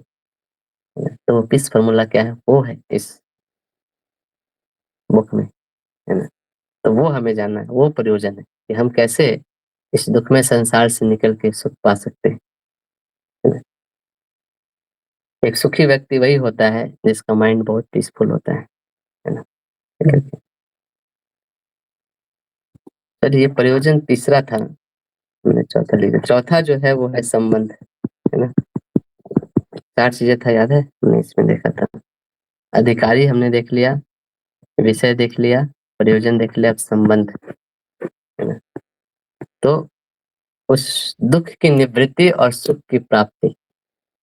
तो पीस फॉर्मूला क्या है, वो है इस बुक में, है ना। तो वो हमें जानना है, वो प्रयोजन है कि हम कैसे इस दुखमय संसार से निकल के सुख पा सकते हैं, है ना। एक सुखी व्यक्ति वही होता है जिसका माइंड बहुत पीसफुल होता है ना। सर ये प्रयोजन तीसरा था, मैंने चौथा लिखा। चौथा जो है वो है संबंध, है ना। चार चीजें था, याद है, हमने इसमें देखा था। अधिकारी हमने देख लिया, विषय देख लिया, प्रयोजन देख लिया, अब संबंध, है ना। तो उस दुख की निवृत्ति और सुख की प्राप्ति,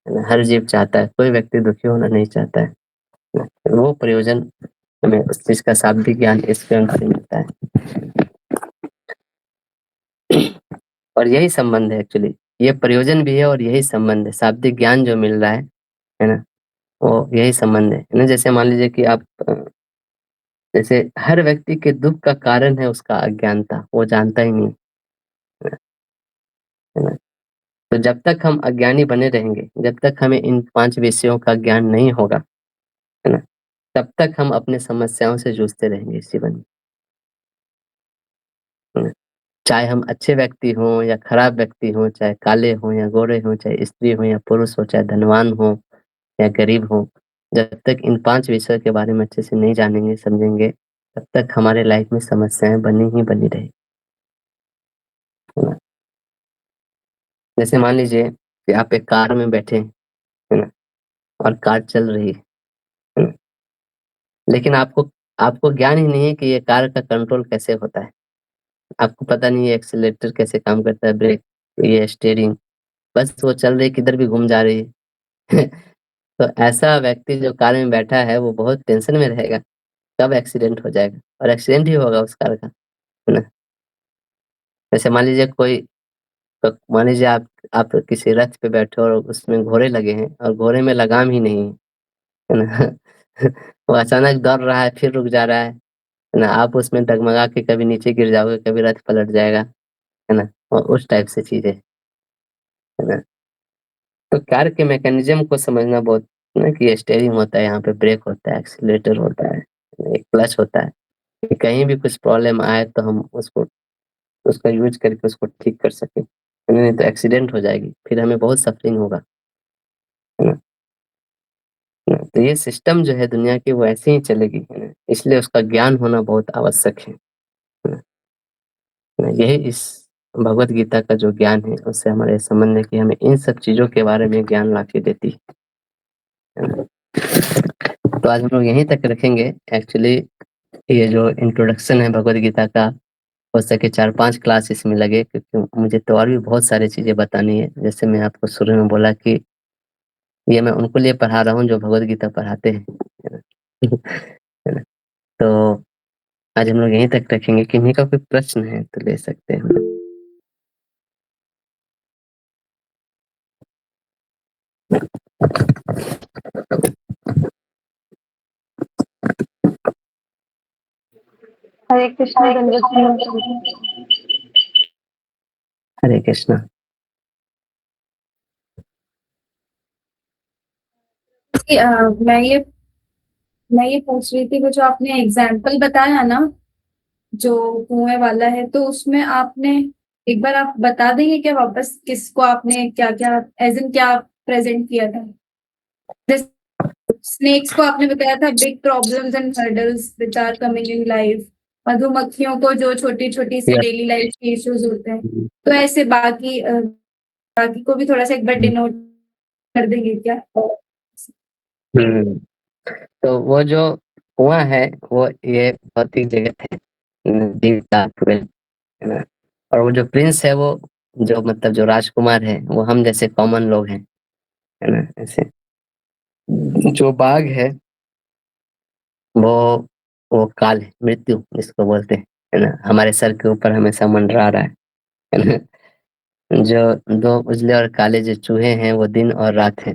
है ना, हर जीव चाहता है, कोई व्यक्ति दुखी होना नहीं चाहता है ना। वो प्रयोजन हमें उस चीज का शाब्दिक ज्ञान इस ग्रंथ से मिलता है। और यही संबंध है एक्चुअली, ये प्रयोजन भी है और यही संबंध है, शाब्दिक ज्ञान जो मिल रहा है ना, वो यही संबंध है ना। जैसे मान लीजिए कि आप जैसे हर व्यक्ति के दुख का कारण है उसका अज्ञानता, वो जानता ही नहीं, है ना। तो जब तक हम अज्ञानी बने रहेंगे, जब तक हमें इन 5 विषयों का ज्ञान नहीं होगा, है ना, तब तक हम अपने समस्याओं से जूझते रहेंगे इस जीवन में, है ना। चाहे हम अच्छे व्यक्ति हों या खराब व्यक्ति हों, चाहे काले हों या गोरे हों, चाहे स्त्री हो या पुरुष हो, चाहे धनवान हो या गरीब हो, जब तक इन 5 विषयों के बारे में अच्छे से नहीं जानेंगे, समझेंगे, तब तक हमारे लाइफ में समस्याएं बनी ही बनी रहेगी, है ना। जैसे मान लीजिए कि आप एक कार में बैठे हैं, है ना, और कार चल रही है ना, लेकिन आपको आपको ज्ञान ही नहीं है कि ये कार का कंट्रोल कैसे होता है। आपको पता नहीं है एक्सीलरेटर कैसे काम करता है, ब्रेक, ये स्टीयरिंग, बस वो चल रही है, किधर भी घूम जा रही है। तो ऐसा व्यक्ति जो कार में बैठा है वो बहुत टेंशन में रहेगा, कब एक्सीडेंट हो जाएगा, और एक्सीडेंट ही होगा उस कार का, है ना। जैसे मान लीजिए कोई, तो मान लीजिए आप किसी रथ पे बैठे हो और उसमें घोड़े लगे हैं और घोड़े में लगाम ही नहीं है ना। वो अचानक दौड़ रहा है फिर रुक जा रहा है ना। आप उसमें डगमगा के कभी नीचे गिर जाओगे, कभी रथ पलट जाएगा, है ना। और उस टाइप से चीजें, है ना। तो कार के मैकेनिज्म को समझना बहुत, ना, कि ये स्टीयरिंग होता है, यहाँ पे ब्रेक होता है, एक्सीलरेटर होता है, एक क्लच होता है, कि कहीं भी कुछ प्रॉब्लम आए तो हम उसको उसका यूज करके उसको ठीक कर सकें, नहीं तो एक्सीडेंट हो जाएगी, फिर हमें बहुत सफरिंग होगा, है ना। तो ये सिस्टम जो है दुनिया की वो ऐसे ही चलेगी, है ना, इसलिए उसका ज्ञान होना बहुत आवश्यक है ना। यही इस भगवत गीता का जो ज्ञान है उससे हमारे संबंध है कि हमें इन सब चीजों के बारे में ज्ञान ला के देती है ना। तो आज हम लोग यहीं तक रखेंगे एक्चुअली। ये जो इंट्रोडक्शन है भगवत गीता का, हो सके 4-5 क्लास इसमें लगे, क्योंकि मुझे तो और भी बहुत सारी चीजें बतानी है। जैसे मैं आपको शुरू में बोला कि ये मैं उनको लिए पढ़ा रहा हूँ जो भगवत गीता पढ़ाते हैं, है ना। है ना। तो आज हम लोग यहीं तक रखेंगे, किन्हीं का कोई प्रश्न है तो ले सकते हैं। हरे कृष्ण दंडवत प्रणाम। हरे कृष्णा। मैं ये पूछ रही थी, वो जो आपने एग्जाम्पल बताया ना, जो कुएं वाला है, तो उसमें आपने एक बार आप बता देंगे क्या वापस, किसको आपने क्या क्या एज इन क्या प्रेजेंट किया था? स्नेक्स को आपने बताया था big problems and hurdles which are coming in life, मधुमक्खियों को जो छोटी छोटी सी यस। डेली लाइफ के इश्यूज होते हैं। तो ऐसे बाकी को भी थोड़ा सा एक बार डिनोट कर देंगे क्या? हम्म, तो वो जो कुआं है वो ये भौतिक जगत है, नदी तालाब वेल, है ना। और वो जो प्रिंस है वो, जो मतलब जो राजकुमार है, वो हम जैसे कॉमन लोग हैं, है ना। ऐसे जो बाघ है वो वो काल है, मृत्यु जिसको बोलते हैं, है ना। हमारे सर के ऊपर हमेशा मंडरा रहा है ना। जो दो उजले और काले जो चूहे हैं वो दिन और रात हैं।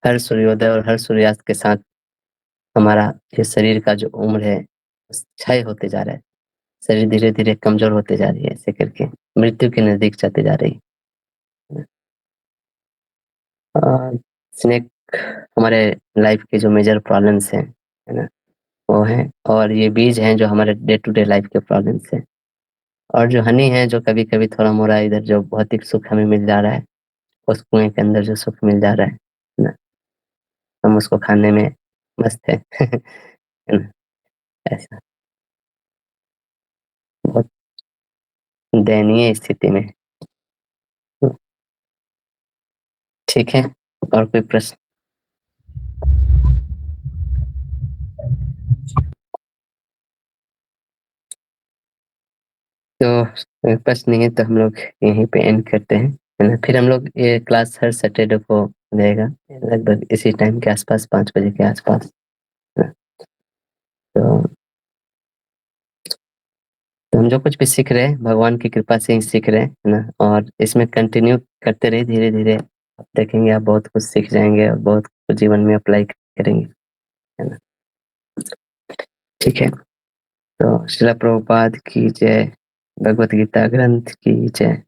हर सूर्योदय और हर सूर्यास्त के साथ हमारा ये शरीर का जो उम्र है क्षय होते जा रहा है। शरीर धीरे धीरे कमजोर होते जा रही है, ऐसे करके मृत्यु के नजदीक जाते जा रही है। और स्नेक हमारे लाइफ के जो मेजर प्रॉब्लम्स हैं, है ना, वो हैं। और ये बीज हैं जो हमारे डे टू डे लाइफ के प्रॉब्लम्स हैं। और जो हनी है, जो कभी कभी थोड़ा मोड़ा इधर जो भौतिक सुख हमें मिल जा रहा है, उस कुएं के अंदर जो सुख मिल जा रहा है ना, हम उसको खाने में मस्त है। है ना। ऐसा बहुत दयनीय स्थिति में है। ठीक है, और कोई प्रश्न? तो प्रश्न नहीं है तो हम लोग यहीं पे एंड करते हैं, है ना। फिर हम लोग ये क्लास हर सैटरडे को रहेगा, लगभग इसी टाइम के आसपास, 5 बजे के आसपास, है ना। तो हम जो कुछ भी सीख रहे हैं भगवान की कृपा से ही सीख रहे हैं, है ना। और इसमें कंटिन्यू करते रहिए, धीरे धीरे आप देखेंगे आप बहुत कुछ सीख जाएंगे और बहुत कुछ जीवन में अप्लाई करेंगे, है ना। ठीक है, तो श्रील प्रभुपाद की जय, भगवत गीता ग्रंथ की जय।